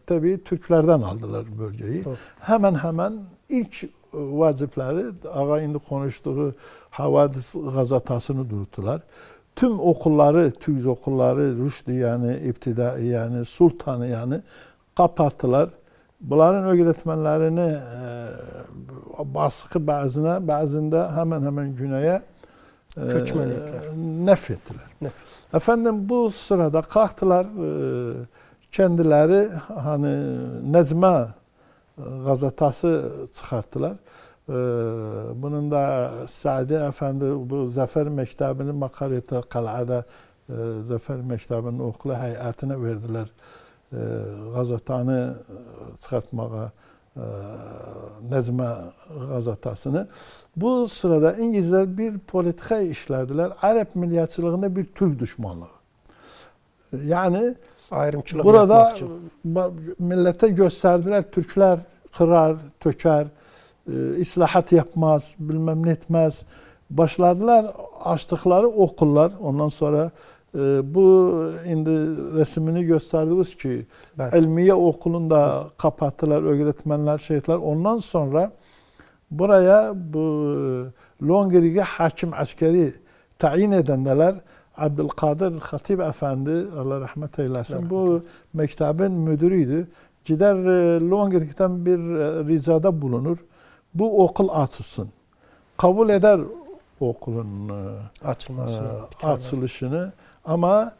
tabii Türklerden aldılar bölgeyi. Evet. Hemen ilk vazifleri Ağa konuştuğu Havadis gazetasını duruttular. Tüm okulları, Türk okulları, Rüşdü yani, İptidai yani, Sultanı yani kapattılar. Bunların öğretmenlerini baskı bazında hemen güneye nefrettiler. Efendim bu sırada kalktılar kendileri hani Nezme gazetası çıkarttılar. Bunun da Sadi Efendi bu Zafer Mektebi'nin makaleti Kala'da Zafer Mektebi'nin okulu heyetine verdiler. Gazetanı çıkartmağa Nezme gazetasını. Bu sırada İngilizler bir politika işlediler. Arap milliyetçiliğinde bir Türk düşmanlığı. Yani Ayrımçılık burada millete gösterdiler Türkler kırar, töker, islahat yapmaz, bilmem ne etmez. Başladılar açtıkları okullar. Ondan sonra bu indi resmini gösterdiğimiz ki Elmiye okulunda kapattılar öğretmenler, şeyhler. Ondan sonra buraya bu Longir'e hakim askeri tayin edenler Abdülkadir Hatip Efendi, Allah rahmet eylesin, bu mektebin müdürüydü. Gider Longir'den bir ricada bulunur. Bu okul açılsın. Kabul eder okulun açılışını. Ama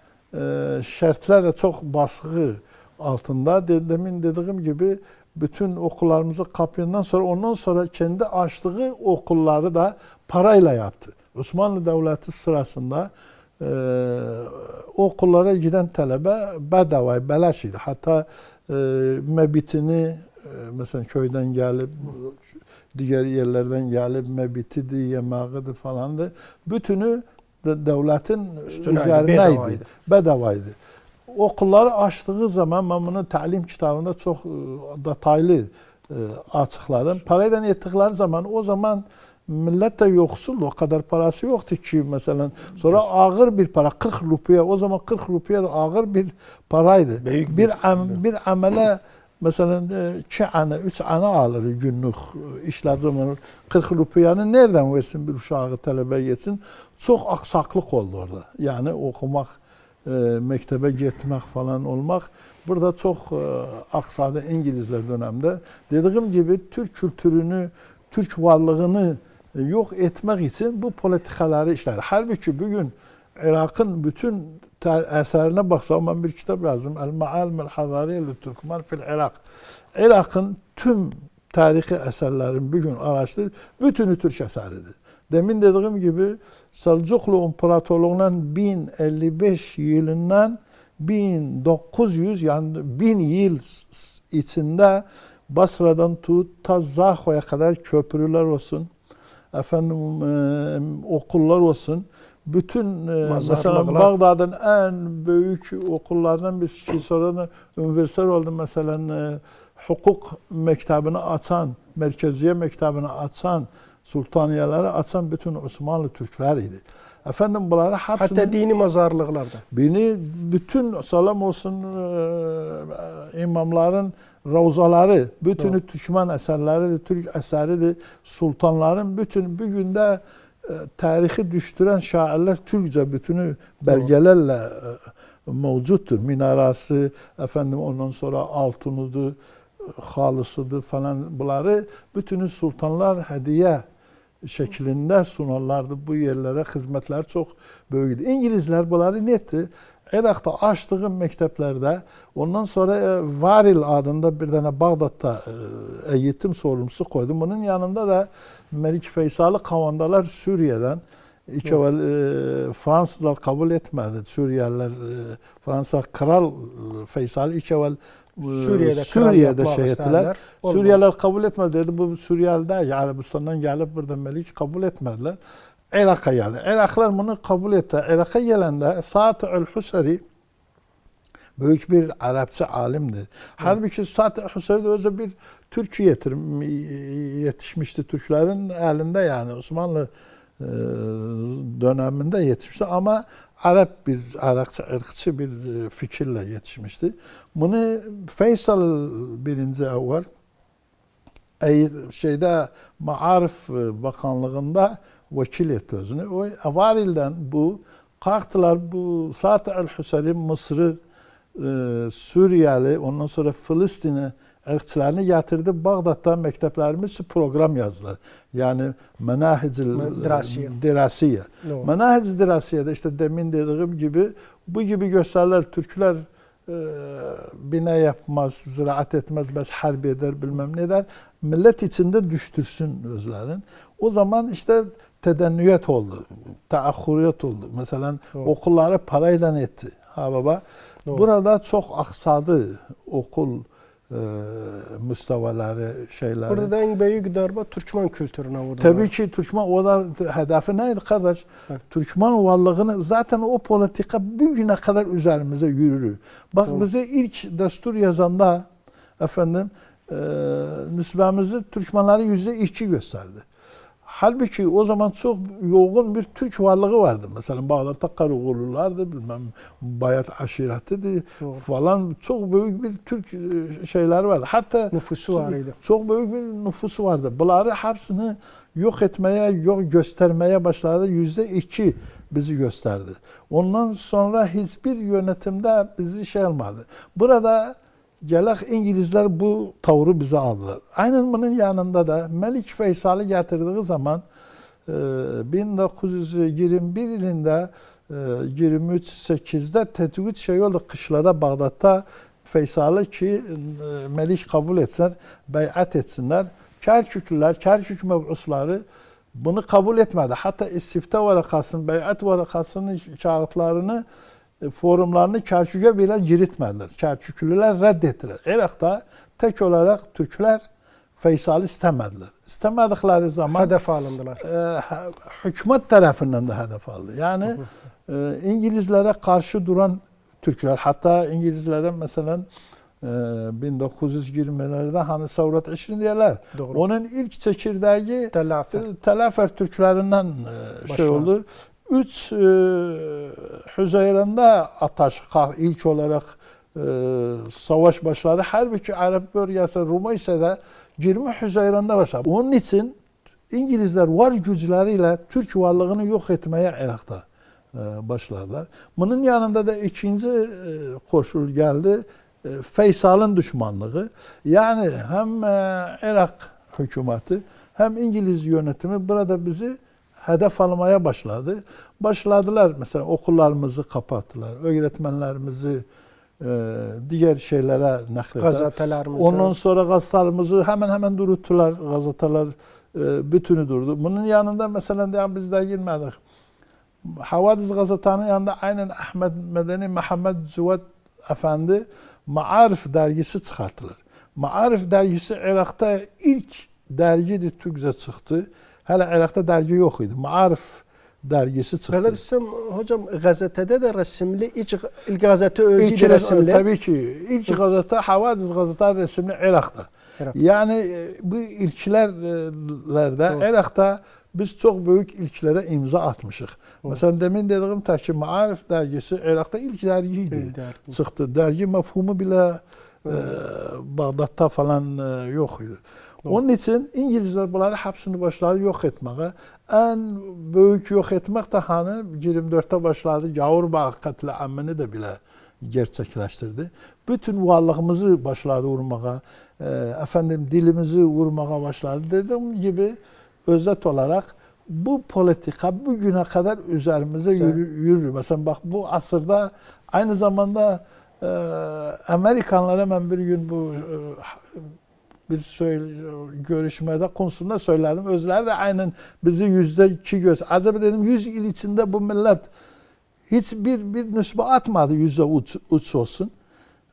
şartlarla çok baskı altında. Demin dediğim gibi bütün okullarımızı kapıyından sonra ondan sonra kendi açtığı okulları da parayla yaptı. Osmanlı Devleti sırasında okullara giden talebe bedava, beleş idi. Hatta mebitini mesela köyden gelip diğer yerlerden gelip mebitidi, yemeğiydi falandı. Bütünü devletin üzerineydi. Bedavaydı. Okulları açtığı zaman ben bunu talim kitabında çok detaylı açıkladım. Parayla ettikleri zaman o zaman millet de yoksul, o kadar parası yoktu ki mesela. Sonra ağır bir para, 40 rupiye, o zaman 40 rupiye de ağır bir paraydı. Bir amele mesela 2 ana, 3 ana alır günlük işler zamanı. 40 rupiyanı nereden versin bir uşağı talebe yesin? Çox aksaklık oldu orada. Yani okumak, mektebe gitmek falan olmak burada çok aksadı İngilizler dönemde. Dediğim gibi Türk kültürünü, Türk varlığını yok etmek için bu politikaları işledi. Halbuki bugün Irak'ın bütün eserine baksam, ben bir kitap yazdım. El-Ma'alimul Hazariye'l Türkmen fil Irak. Irak'ın tüm tarihi eserlerin bugün araştır, bütünü Türk eseridir. Demin dediğim gibi Selçuklu İmparatorluğundan 1055 yılından 1900 yani 1000 yıl içinde Basra'dan tut ta Zaho'ya kadar köprüler olsun, okullar olsun. Bütün mesela Bağdat'ın en büyük okullardan birisi, sonra üniversite oldu mesela hukuk mektabını açan, merkeziye mektabını açan, sultaniyeleri açan bütün Osmanlı Türkler idi. Bunları hepsinin... Hatta dini mazarlıklarda. Bütün salam olsun imamların ravzaları, bütünü Türkmen eserleridir, Türk eseridir. Sultanların bütün bir günde tarihi düştüren şairler Türkçe bütünü belgelerle mevcuttur. Minarası, ondan sonra altınudur, halısıdır falan, bunları bütünü sultanlar hediye şeklinde sunarlardı. Bu yerlere hizmetler çok büyüdü. İngilizler bunları ne etti? Irak'ta açtığı mekteplerde, ondan sonra Varil adında bir tane Bağdat'ta eğitim sorumlusu koydum. Bunun yanında da Melik Feysal'ı kavandalar Suriye'den. İlk evvel Fransızlar kabul etmedi. Suriyeliler, Fransa Kral Feysal'ı ilk evvel Suriye'de şey ettiler. Suriyeliler kabul etmedi dedi. Bu Suriyeli'de yani Arabistan'dan gelip burada Melik kabul etmediler. Irak'a geldi. Iraklılar bunu kabul etti. Irak'a gelende Sa'd-ül Husari büyük bir Arapça alimdi. Halbuki Sa'd-ül Husari de özü bir Türk yetişmişti. Türklerin elinde yani Osmanlı döneminde yetişmişti ama Arapça, ırkçı bir fikirle yetişmişti. Bunu Faysal birinci evvel Maarif Bakanlığında vekil etti özünü. O Avaril'den kalktılar bu Sa'd-ül Husari Mısır'ı, Suriyeli, ondan sonra Filistin'i ırkçılarını getirdi. Bağdat'ta mekteplerimiz program yazdılar. Yani Menahicil Dirasiye. Menahicil Dirasiye'de işte demin dediğim gibi bu gibi gösteriler Türkler bina yapmaz, ziraat etmez, bes harp eder, bilmem ne der. Millet içinde düştürsün özlerin. O zaman işte tedennüyet oldu, taahhuriyet oldu. Mesela okulları parayla etti. Baba. Doğru. Burada çok aksadı okul müstevaları, şeyleri. Burada da en büyük darbe Türkmen kültürüne vurdu. Tabii ki Türkmen, o da hedefi neydi kardeş? Evet. Türkmen varlığını zaten o politika bugüne kadar üzerimize yürür. Bak doğru. Bize ilk destur yazanda nüsbemizi Türkmenleri %2 gösterdi. Halbuki o zaman çok yoğun bir Türk varlığı vardı. Mesela Bağdat'ta Karaoğullulardı, bilmem Bayat aşiretidir falan. Çok büyük bir Türk şeyler vardı. Hatta nüfusu vardı. Çok büyük bir nüfusu vardı. Bunları hepsini yok etmeye, yok göstermeye başladı. %2 bizi gösterdi. Ondan sonra hiçbir yönetimde bizi şey almadı. Burada gelek İngilizler bu tavrı bize aldılar. Aynen bunun yanında da Melik Feysal'ı getirdiği zaman 1921 yılında 23.8'de tetüvit şey oldu kışlada Bağdat'ta Feysal'ı ki Melik kabul etsinler, beyat etsinler. Kerküklüler, Kerkük mebusları bunu kabul etmedi. Hatta istifta varakasının, beyat varakasının kağıtlarını forumlarını Kerkük'e bile giritmediler. Kerküklüler reddettiler. Irak'ta tek olarak Türkler Feysal'ı istemediler. İstemedikleri zaman hedef alındılar. Hükümet tarafından da hedef aldı. Yani İngilizlere karşı duran Türkler, hatta İngilizlere mesela 1920'lerde hani Savrat İşin diyorlar. Doğru. Onun ilk çekirdeği Telafer Türklerinden şey oldu. 3 Hüzeyran'da Ataş ilk olarak savaş başladı. Halbuki Arap bölgesi Rumeysa'da 20 Hüzeyran'da başladı. Onun için İngilizler var gücleriyle Türk varlığını yok etmeye Irak'ta başladılar. Bunun yanında da ikinci koşul geldi. Feysal'ın düşmanlığı. Yani hem Irak hükümeti hem İngiliz yönetimi burada bizi hedef almaya başladı. Başladılar mesela okullarımızı kapattılar. Öğretmenlerimizi diğer şeylere naklettiler. Gazetelerimizi. Ondan sonra gazetelerimizi hemen duruttular. Gazeteler bütünü durdu. Bunun yanında mesela biz de girmedik. Havadiz gazetenin yanında aynen Ahmet Medeni Muhammed Cüvet Efendi Maarif dergisi çıkarttılar. Maarif dergisi Irak'ta ilk dergiydi, Türkçe çıktı. Hala Irak'ta dergi yok idi. Maarif dergisi çıktı. Böyle bilsem hocam gazetede de resimli ilk gazete özüydü resimli. Tabii ki ilk gazete Havadiz gazeteleri resimli Irak'ta. Yani bu ilklərdə Irak'ta biz çok büyük ilklere imza atmışıq. Mesela demin dediğim ki Maarif dergisi Irak'ta ilk dergiydi. Çıktı. Dergi mefhumu bile Bağdat'ta falan yok idi. Onun için İngilizler bunları hepsini başladı yok etmeye. En büyük yok etmek de hani 24'te başladı. Gavurbağı katliamını da bile gerçekleştirdi. Bütün varlığımızı başladı vurmaya. Dilimizi vurmaya başladı. Dediğim gibi özet olarak bu politika bugüne kadar üzerimize yürür. Mesela bak bu asırda aynı zamanda Amerikanlara ben bir gün bu görüşmede konusunda söyledim. Özleri de aynen bizi %2 göz. Acaba dedim 100 yıl içinde bu millet hiçbir nüsbe atmadı yüze uç olsun.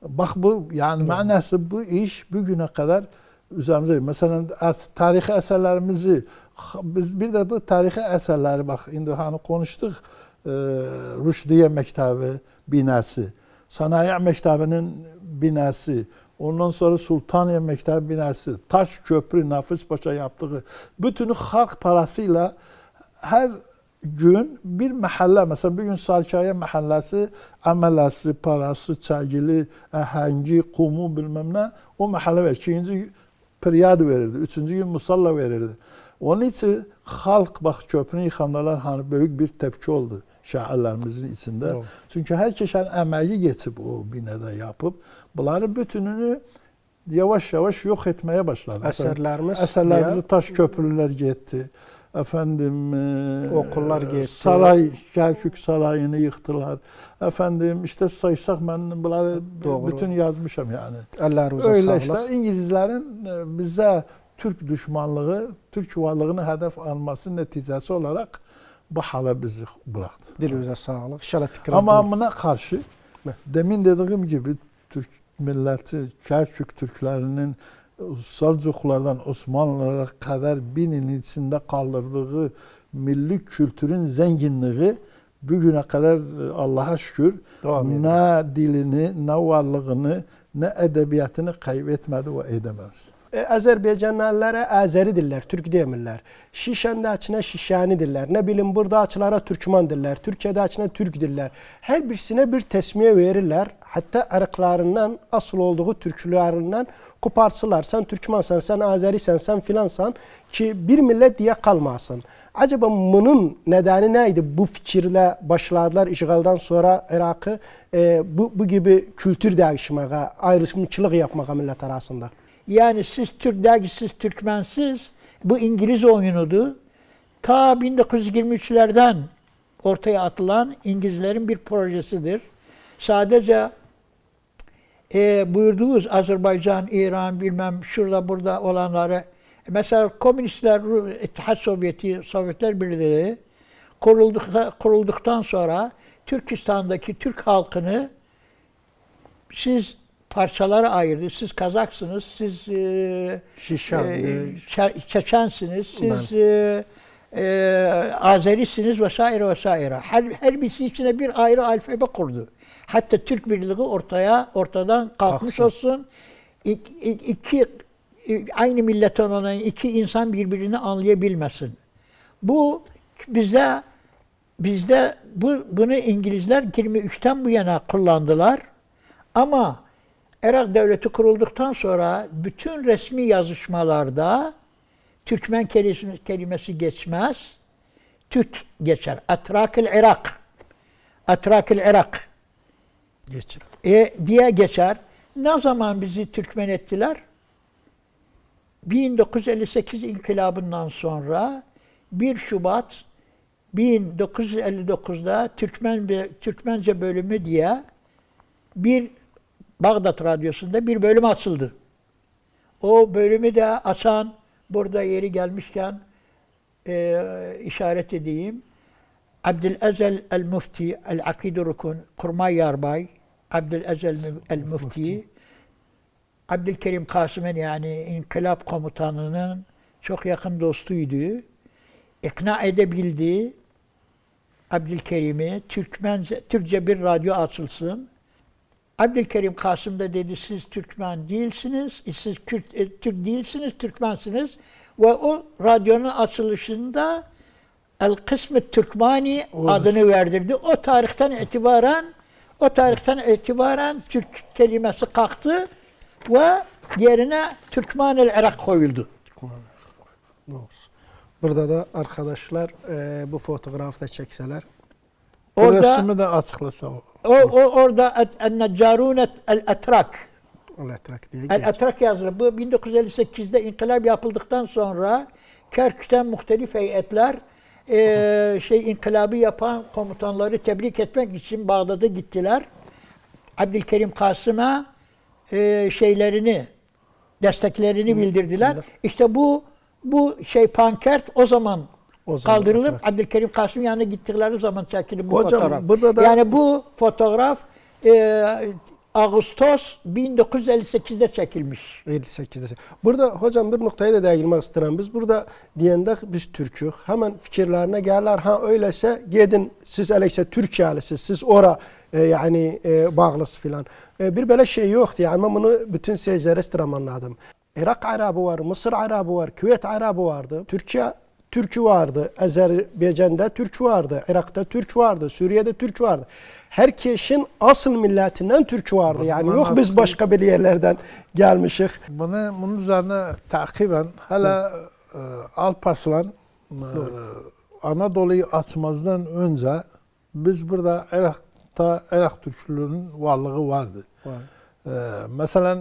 Bak bu yani manası bu iş bugüne kadar üzerimize. Mesela tarihi eserlerimizi biz bir de bu tarihi eserleri bak indi hani konuştuk. Rüşdiye Mektebi binası, Sanayi Mektebi'nin binası, ondan sonra Sultaniye Mektebi binası, Taş Köprü Nafiz Paşa yaptığı bütünü halk parasıyla her gün bir mahalle mesela bir gün Salkaye mahallesi amelası, parası, çagili, ehengi, kumu bilmem ne o mahalle verir. İkinci priyad verirdi. Üçüncü gün musalla verirdi. Onun için halk bak köprünü yıkanlar hani büyük bir tepki oldu şairlerimizin içinde. Evet. Çünkü herkes emeği geçip o binada yapıp bunları bütününü yavaş yavaş yok etmeye başladı. Eserlerimizi taş köprüler gitti. Okullar gitti. Saray, Kerkük Sarayı'nı yıktılar. İşte saysak ben bunları bütün yazmışım yani. Öyle işte İngilizlerin bize Türk düşmanlığı, Türk varlığını hedef alması neticesi olarak bu hale bizi bıraktı. Dilimize sağlık. Ama buna karşı demin dediğim gibi Türk milleti, Kerkük Türklerinin Selçuklulardan Osmanlılara kadar binin içinde kaldırdığı milli kültürün zenginliği bugüne kadar Allah'a şükür ne dilini, ne varlığını, ne edebiyatını kaybetmedi ve edemez. Azərbaycanlılara Azəri dillər, Türk demirlər. Şişəndəçinə Şişəni dillər. Nə bilim buradakılara Türkman dillər, Türkiyədəçinə Türk dillər. Hər birisinə bir təsmiyə verirlər. Hətta ərqlarından, asıl olduğu türklərindən qoparsılar. Sən Türkmansan, sən Azərisən, sən filansan ki bir millət deyə qalmasın. Acaba bunun nedeni neydi? Bu fikirle başladılar işgaldan sonra Irak'ı bu gibi kültür değişmeye, ayrımcılık yapmaya millet arasında. Yani siz Türk değil, siz Türkmensiz, bu İngiliz oyunudu. Ta 1923'lerden ortaya atılan İngilizlerin bir projesidir. Sadece buyurduğunuz Azerbaycan, İran, bilmem şurada burada olanları, mesela komünistler, İttihat Sovyeti, Sovyetler Birliği kurulduktan sonra Türkistan'daki Türk halkını siz parçalara ayırdı. Siz Kazaksınız, siz Çeçensiniz, siz Azerisiniz vesaire vesaire. Her birisi içine bir ayrı alfabe kurdu. Hatta Türk Birliği ortadan kalkmış olsun. Aynı milletten olan iki insan birbirini anlayabilmesin. Bu bizde bunu İngilizler 23'ten bu yana kullandılar. Ama Irak devleti kurulduktan sonra bütün resmi yazışmalarda Türkmen kelimesi geçmez. Türk geçer. Atrakil Irak. Atrakil Irak Geçir. diye geçer. Ne zaman bizi Türkmen ettiler? 1958 inkılabından sonra 1 Şubat 1959'da Türkmence bölümü diye bir Bağdat Radyosu'nda bir bölüm açıldı. O bölümü de açan, burada yeri gelmişken işaret edeyim. Abdülezel el-Mufti, el-Akid-i Rukun, Kurmay Yarbay, Abdülezel el-Mufti, Abdülkerim Kasım'ın yani inkılap komutanının çok yakın dostuydu. İkna edebildi Abdülkerim'i, Türkçe bir radyo açılsın. Abdülkerim Kasım da dedi, siz Türkmen değilsiniz, siz Türk değilsiniz, Türkmensiniz. Ve o radyonun açılışında El-Kısm-ı Türkmani adını verdirdi. O tarihten itibaren Türk kelimesi kalktı ve yerine Türkmen-el-Irak koyuldu. Doğru. Burada da arkadaşlar bu fotoğrafı da çekseler. Bu Orada resmi de açıklasa. orada el-Neccarun el-Atrak. El-Atrak diye geçiyor. El-Atrak yazılır. Bu 1958'de inkılap yapıldıktan sonra Kerkük'ten muhtelif heyetler inkılabı yapan komutanları tebrik etmek için Bağdat'a gittiler. Abdülkerim Kasım'a desteklerini bildirdiler. İşte bu pankart o zaman kaldırılıp evet. Abdülkerim Kasım yanına gittikleri zaman çekildi bu Hocam, fotoğraf. burada da Yani bu fotoğraf Ağustos 1958'de çekilmiş. 58'de. Burada hocam bir noktaya da değinmek isterim. Biz burada diyende biz Türk'ük. Hemen fikirlerine gelirler. Ha öyleyse gidin siz öyleyse Türkiye'lisiniz. Siz ora bağlısınız filan. Bir böyle şey yoktu. Yani ben bunu bütün seyircilere istirham anladım. Irak Arabı var, Mısır Arabı var, Küveyt Arabı vardı. Türkiye Türk'ü vardı. Azerbaycan'da Türk vardı. Irak'ta Türk vardı. Suriye'de Türk vardı. Herkesin asıl milletinden Türk vardı. Yani yok biz başka bir yerlerden gelmişik. Bunun üzerine takiben hala Alparslan Anadolu'yu açmazdan önce biz burada Irak Türklüğünün varlığı vardı. Mesela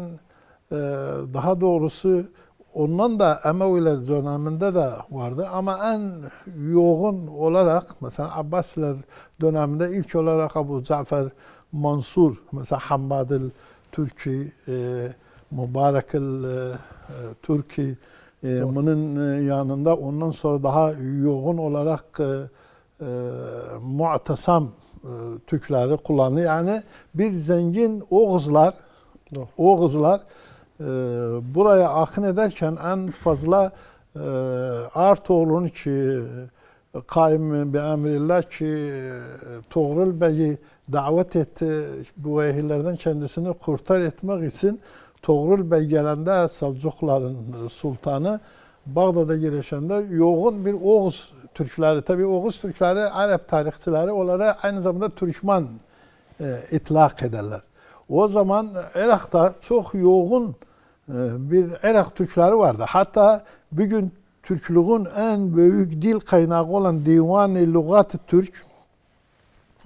daha doğrusu ondan da Emeviler döneminde de vardı ama en yoğun olarak mesela Abbasiler döneminde ilk olarak Abu Cafer Mansur, mesela Hammadil Türki, Mübarekil Türki bunun yanında ondan sonra daha yoğun olarak Mu'tasam Türkleri kullandı. Yani bir zengin Oğuzlar buraya akın ederken en fazla Artoğlu'nun ki kaim bi emrillah ki Tuğrul Bey'i davet etti bu vehillerden kendisini kurtar etmek için. Tuğrul Bey gelende Selçukluların sultanı Bağdat'a girişinde yoğun bir Oğuz Türkleri, tabi Oğuz Türkleri Arap tarihçileri onlara aynı zamanda Türkmen itlak ederler. O zaman Irak'ta çok yoğun bir Irak Türkleri vardı. Hatta bugün Türklüğün en büyük dil kaynağı olan Divan-ı Lugat-ı Türk,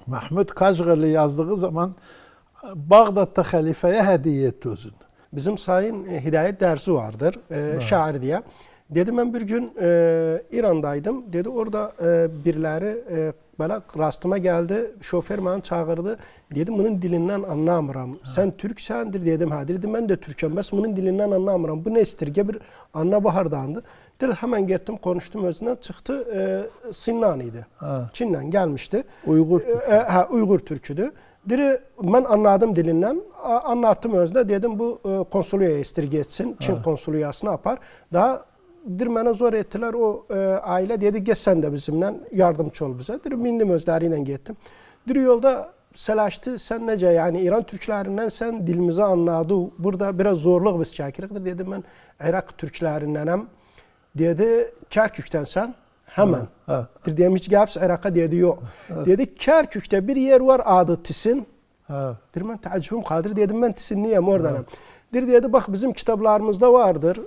Mahmud Kaşgarlı yazdığı zaman Bağdat'ta halifeye hediye etti özünü. Bizim sayın Hidayet dersi vardır, şair diye. Dedim ben bir gün İran'daydım. Dedi orada birileri böyle rastıma geldi. Şoför beni çağırdı. Dedim bunun dilinden anlamıram. Sen Türksendir dedim. Ha dedim ben de Türk'üm. Bes bunun dilinden anlamıram. Bu ne istirge bir anna bahardandı. Dedi hemen gittim konuştum özünden çıktı. Sinnanıydı. Çin'den gelmişti. Uygur Türk'üdü. Dedi ben anladım dilinden. Anlattım özünde. Dedim bu konsoluyaya istirge etsin. Çin konsoluyasını yapar. Daha dirmene zor ettiler o aile dedi gel sen de bizimle yardımcı ol bize. Dedim bindim özleriyle gittim. Dedi yolda selaştı sen nece yani İran Türklerinden sen dilimizi anladı. Burada biraz zorluk biz çekiriktir. Dedim ben Irak Türklerindenim. Dedi Kerkük'ten sen hemen. Dedim hiç gelipse Irak'a dedi yok. Dedi Kerkük'te bir yer var adı Tisin. Dedim ben teaccübüm kadir dedim ben Tisinliyim oradanım. Dedi bak bizim kitaplarımızda vardır.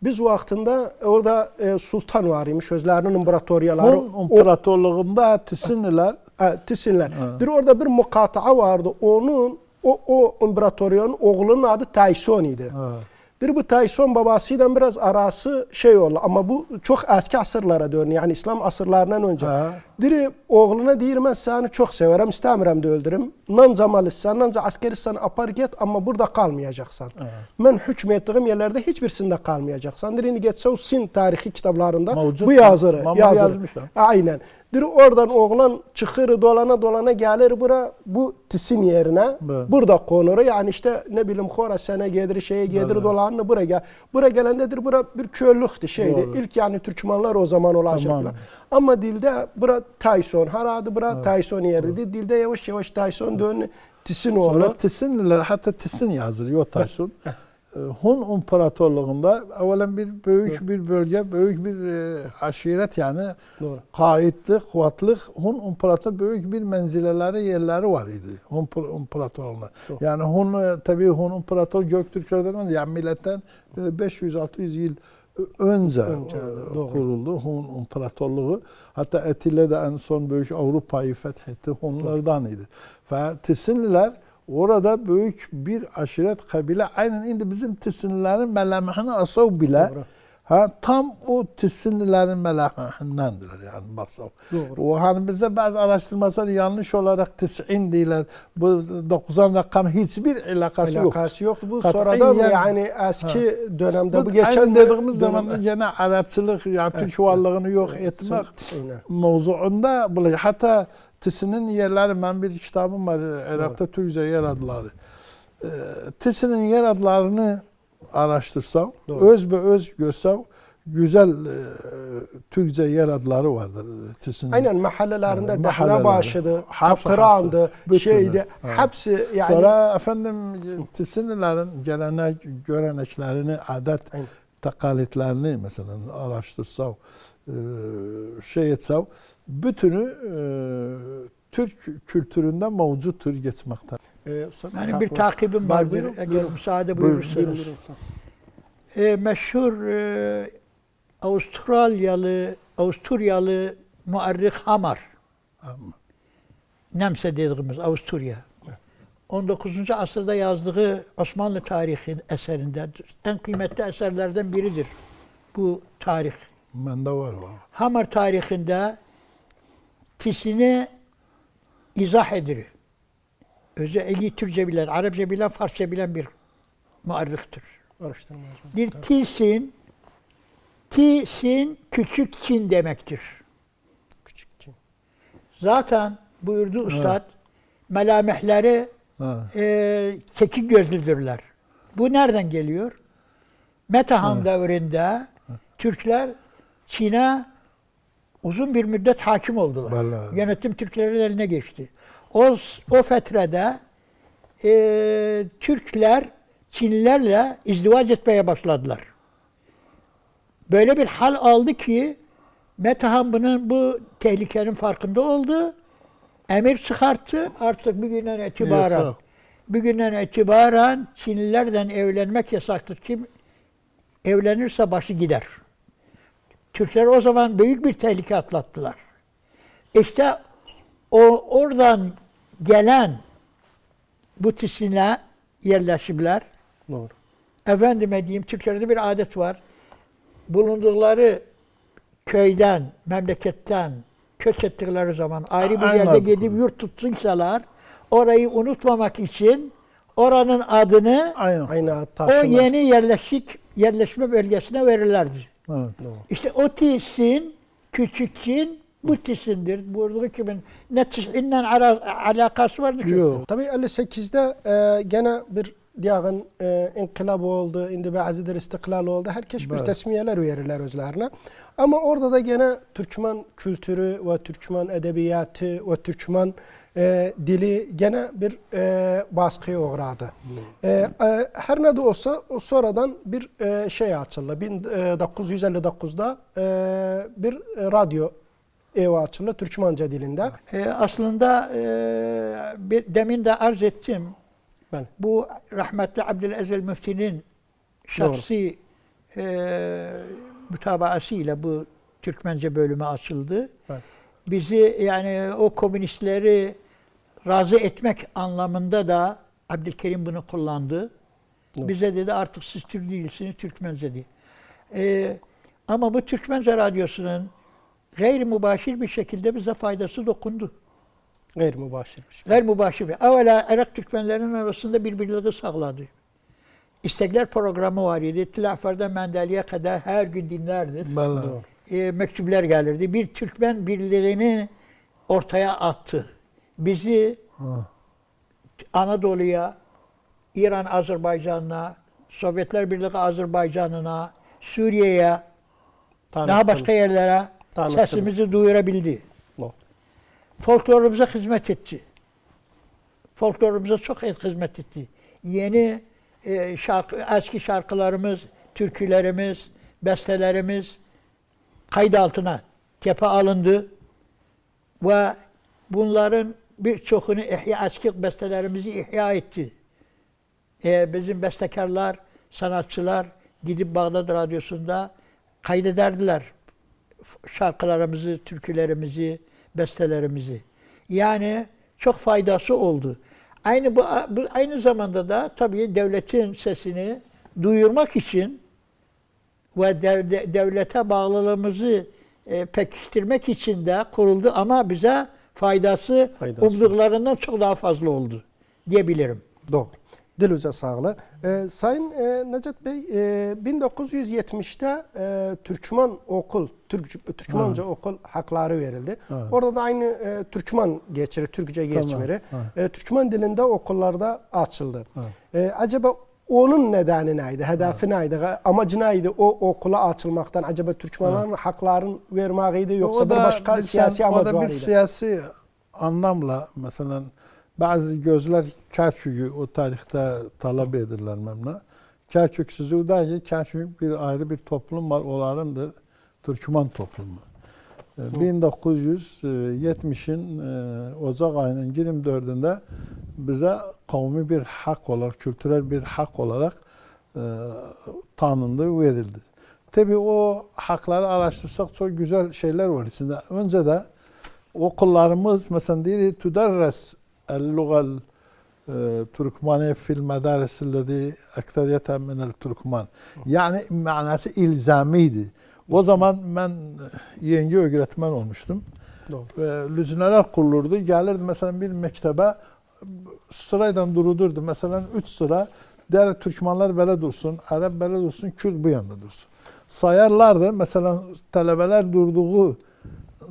Biz vaxtında orada sultan var imiş, özlərinin imperatoriyaları. Hun imparatorluğunda Tisinliler Tisinlər. Deyir, orada bir muqata'a vardı. O imparatoriyanın oğlunun adı Tayson idi. Deyir, bu Tayson babasıyla biraz arası şey oldu. Ama bu çok eski asırlara dönüyor. Yani İslam asırlarından önce. Deyir, oğluna deyir, mən səni çox severəm, istəmirəm də öldürüm. Nanca malıssan, nanca askerisən, apar get, amma burada qalmayacaqsan. Mən hükm etdiyim yerlərdə heç birisində qalmayacaqsan. Deyir, indi getsə o Sin tarixi kitablarında mevcut, bu yazır. yazmış. Aynen. Deyir, oradan oğlan çıxır, dolana gəlir bura, bu Tisin yerinə. Burada qonur. Yani işte ne bileyim Xorasan'a gedir, şeye gedir, dolanır bura gel. Bura geləndedir, bura bir köylüktü şeydi. İlk yani Türkmenler o zaman olacak falan. Ama dilde bura Tayson, haradı bura Tayson yeridir. Dilde yavaş yavaş Tayson dön Tisin oğlu. Sonra Tisinliler, hatta Tisin yazılıyor Tayson. Hun imparatorluğunda evvelen büyük bir bölge, büyük bir aşiret yani kaitlik, kuvvetlik Hun imparator büyük bir menzileleri, yerleri var idi Hun imparatorluğunda. Yani tabii Hun imparator Göktürklerden önce yani milletten 500-600 yıl önce kuruldu Hun imparatorluğu. Hatta Atilla da en son büyük Avrupa'yı fethetti Hunlardan idi. Ve Tisinliler orada büyük bir aşiret kabile, aynen indi bizim Tisinlilerin melamahını asav bile tam o Tisinlilerin melahahindendir yani baksav. O hani bize bazı araştırmalar yanlış olarak Tisin değiller. Bu 9'an rakam hiçbir alakası yok. Alakası yoktu. Bu sonradan yani eski dönemde bu geçen dediğimiz zaman gene Arapçılık yani Türk varlığını yok etmek mevzuunda hatta Tisin'in yerleri, ben bir kitabım var, Irak'ta Türkçe yer adları. Tisin'in yer adlarını araştırsam, öz görsem, güzel Türkçe yer adları vardır Tisin'in. Aynen mahallelerinde Dehlebaşı'dı, Taptıran'dı, şeydi, hepsi yani. Sonra efendim Tisinlilerin göreneklerini, adet, takalitlerini mesela araştırsam, şey etsem, bütünü Türk kültüründe mevcuttur geçmekte. Yani bir takibim vardır. Eğer müsaade buyurursanız. Meşhur Avusturyalı muarrih Hamar. Nemse dediğimiz Avusturya. 19. asırda yazdığı Osmanlı tarihi eserinde en kıymetli eserlerden biridir bu tarih. Bende var. Hamar tarihinde Tisin'i izah edir. Özellikle Türkçe bilen, Arapça bilen, Farsça bilen bir muarrihtir. Bir Tisin küçük Çin demektir. Küçük Çin. Zaten buyurdu Üstad, melamehleri çekik gözlüdürler. Bu nereden geliyor? Metehan devrinde Türkler Çin'e uzun bir müddet hakim oldular. Vallahi. Yönetim Türklerin eline geçti. O fetrede Türkler Çinlilerle izdivaç etmeye başladılar. Böyle bir hal aldı ki Metehan bu tehlikenin farkında oldu. Emir çıkarttı. Artık bugünden itibaren Çinlilerden evlenmek yasaktır. Kim evlenirse başı gider. Türkler o zaman büyük bir tehlike atlattılar. İşte oradan gelen bu Tisin'e yerleşimler, Doğru. efendime diyeyim Türklerde bir adet var. Bulundukları köyden, memleketten köç ettikleri zaman ayrı bir yerde gidip yurt tutsunsalar, orayı unutmamak için oranın adını o yeni yerleşme bölgesine verirlerdi. Evet. İşte o Tisin, küçük Çin, bu Tisin'dir. Burada kimin ne Tisin'le alakası var mı? Yok. Tabii 58'de gene bir diyağın inkılap oldu, indi bazıdır istiklal oldu. Herkes bir tesmiyeler verirler özlerine. Ama orada da gene Türkmen kültürü ve Türkmen edebiyatı ve Türkmen dili gene bir baskıya uğradı. Her ne de olsa o sonradan bir şey açıldı. 1959'da bir radyo evi açıldı Türkmence dilinde. Aslında demin de arz ettim. Ben. Bu rahmetli Abdülaziz Müftü'nün şahsi mütabaasıyla bu Türkmence bölümü açıldı. Evet. Bizi yani o komünistleri razı etmek anlamında da Abdülkerim bunu kullandı. Evet. Bize dedi artık siz Türk değilsiniz, Türkmence diye. Ama bu Türkmence radyosunun gayri mübaşir bir şekilde bize faydası dokundu. Gayri mübaşir bir şey. Gayri mübaşir bir. Evvela Irak Türkmenlerinin arasında birbirliği sağladı. İstekler programı var idi. Tilafer'den Mendeli'ye kadar her gün dinlerdik. Doğru. Mektuplar gelirdi. Bir Türkmen birliğini ortaya attı. Bizi Anadolu'ya, İran Azerbaycan'ına, Sovyetler Birliği Azerbaycan'ına, Suriye'ye, daha başka yerlere sesimizi duyurabildi. No. Folklorumuza hizmet etti. Folklorumuza çok hizmet etti. Yeni eski şarkılarımız, türkülerimiz, bestelerimiz kayıt altına tepe alındı ve bunların birçokunu eski bestelerimizi ihya etti. Bizim bestekarlar, sanatçılar gidip Bağdat Radyosu'nda kaydederdiler şarkılarımızı, türkülerimizi, bestelerimizi. Yani çok faydası oldu. Aynı zamanda da tabii devletin sesini duyurmak için ve devlete bağlılığımızı pekiştirmek için de kuruldu ama bize faydası umduklarından çok daha fazla oldu diyebilirim. Doğru. Dilinize sağlık. Sayın Necat Bey, 1970'te Türkmen okul, Türkmence okul hakları verildi. Evet. Orada da aynı Türkmen geçiri, Türkçe geçmeri. Evet. Türkmen dilinde okullarda açıldı. Evet. Acaba onun nedeni neydi, hedefi neydi, amacı neydi o okula açılmaktan? Acaba Türkmenlerin haklarını vermeydi yoksa bir başka siyasi amaç var bir idi? siyasi anlamla mesela bazı gözler Kerkük'ü o tarihte talep edirler memle. Kerkük sözü da ki Kerkük bir ayrı bir toplum var. Onların da Türkmen toplumu. 1970'in Ocak ayının 24'ünde bize kavmi bir hak olarak, kültürel bir hak olarak tanındı, verildi. Tabii o hakları araştırsak çok güzel şeyler var içinde. Önce de okullarımız mesela diyor tüderres el-lugal Türkmeni fil medaris ellezî ekseriyeten minel Türkmen. Yani manası ilzamiydi. O zaman ben yeni öğretmen olmuştum. Lüzneler kurulurdu. Gelirdi mesela bir mektebe sırayla durulurdu. Mesela 3 sıra diğer Türkmenler böyle dursun, Arap böyle dursun, Kürt bu yanda dursun. Sayarlardı. Mesela talebeler durduğu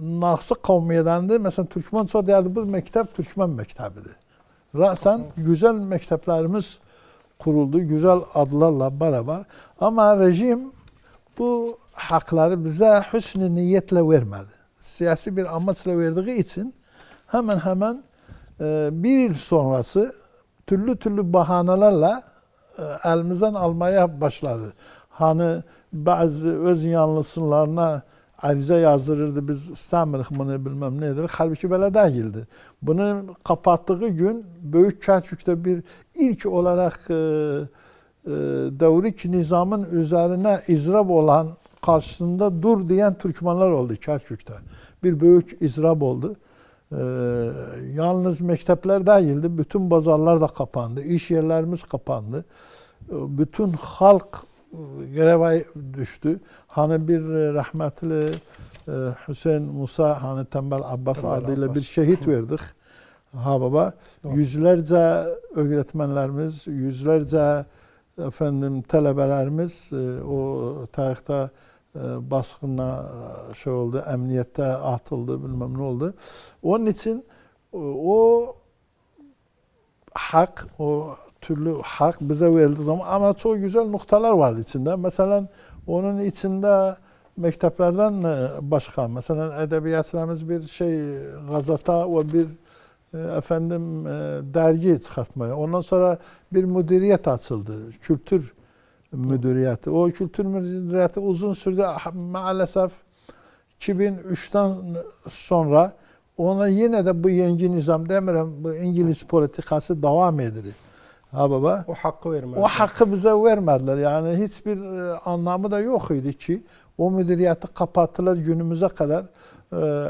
Naksı kavmiyedendi. Mesela Türkmen çok derdi bu mektep Türkmen mektebidir. Rasen güzel mekteplerimiz kuruldu. Güzel adlarla beraber. Ama rejim bu hakları bize hüsnü niyetle vermedi. Siyasi bir amaçla verdiği için hemen bir yıl sonrası türlü bahanelerle elimizden almaya başladı. Hani bazı öz yanlısılarına arize yazdırırdı, biz istemirik bunu bilmem nedir. Halbuki böyle değildi. Bunu kapattığı gün Büyük Kerkük'te bir ilk olarak devrik nizamın üzerine izrab olan karşısında dur diyen Türkmenler oldu Kerkük'te. Bir büyük izrab oldu. Yalnız mektepler değildi. Bütün pazarlar da kapandı. İş yerlerimiz kapandı. Bütün halk greve düştü. Hani bir rahmetli Hüseyin Musa, hani Tembel Abbas adıyla bir şehit verdik. Ha baba. Yüzlerce öğretmenlerimiz, yüzlerce talebelerimiz o tarihte baskına şey oldu, emniyette atıldı, bilmem ne oldu. Onun için o hak, o türlü hak bize verildiği zaman ama çok güzel noktalar vardı içinde. Mesela onun içinde mekteplerden başka, mesela edebiyatçılarımız bir gazeta ve bir dergi çıkartmaya. Ondan sonra bir müdüriyet açıldı. Kültür müdüriyeti. O kültür müdüriyeti uzun sürdü. Maalesef 2003'ten sonra ona yine de bu yeni nizam demirəm, bu İngiliz politikası devam edir. Ha baba. O hakkı vermez. O hakkı bize vermediler. Yani hiçbir anlamı da yok idi ki o müdüriyeti kapattılar günümüze kadar.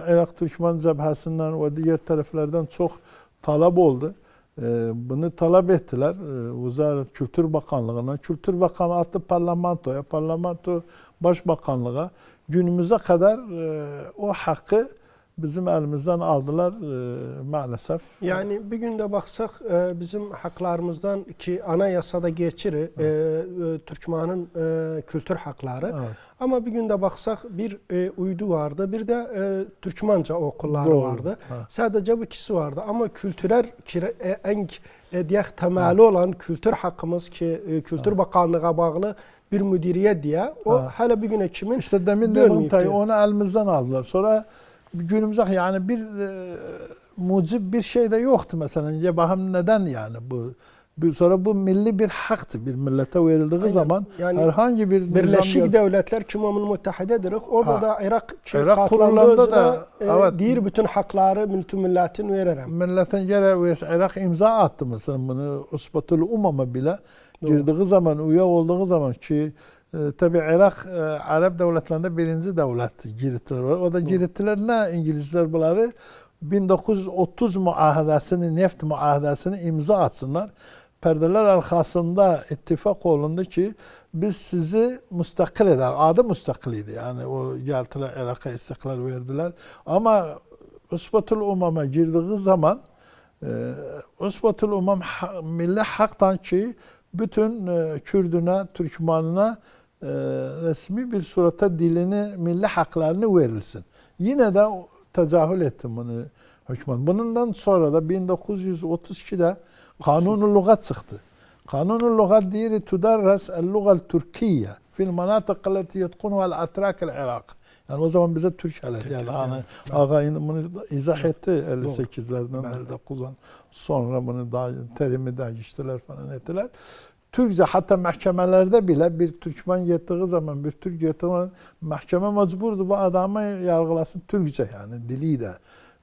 Irak Türkmen Cebhesi'nden ve diğer taraflardan çok talep oldu. Bunu talep ettiler. Vazaret Kültür Bakanlığı'na. Kültür Bakanlığı attı parlamentoya. Parlamento Başbakanlığa. Günümüze kadar o hakkı bizim elimizden aldılar maalesef. Yani bir günde baksak bizim haklarımızdan ki anayasada geçir Türkmen'in kültür hakları. Evet. Ama bir günde baksak bir uydu vardı, bir de Türkmence okulları Doğru. vardı. Ha. Sadece bu ikisi vardı. Ama kültürel en diyek temeli olan kültür hakkımız ki Kültür Bakanlığı'na bağlı bir müdüriyet diye o hala bir güne kimin İşte demin dedim tabii onu elimizden aldılar. Sonra günümüze yani bir mucib bir şey de yoktu mesela. Ya bakın neden yani bu? Sonra bu milli bir haktı. Bir millete verildiği Aynen. zaman Yani herhangi bir Birleşik Devletler Cumhuriyeti Müttehide'dir. Orada da Irak Irak kurulanda da evet, diğer bütün hakları milletin veririm. milletin gene Irak imza attı mesela bunu Usbatul Umam'a bile girdiği zaman, üye olduğu zaman ki tabi Irak Arap devletlerinde birinci devlet Giritler var. O da Giritliler ne İngilizler bunları 1930 muahedesini, neft muahedesini imza atsınlar. Perdeler arkasında ittifak olundu ki biz sizi müstakil eder. Adı müstakiliydi yani o geldiler Irak'a istiklal verdiler. Ama Usbatul Umam'a girdiği zaman Usbatul Umam milli haktan ki bütün Kürdüne, Türkmenine resmi bir surata dilini, milli haklarını verilsin. Yine de tezahül ettim bunu hükümet. Bundan sonra da 1932'de Kanun-u Lugat çıktı. Kanun-u Lugat diyor tudarras el-lugal Türkiye fil manatık allati yetkunuha el-atrak el-Irak. Yani o zaman bize Türk haleti. Yani ağayın bunu izah etti 58'lerden beri 9'dan sonra bunu daha terimi değiştiler falan ettiler. Türkçe hatta mahkemelerde bile bir Türkmen yettiği zaman bir Türk yettiği zaman mahkeme mecburdu bu adamı yargılasın Türkçe yani diliyle.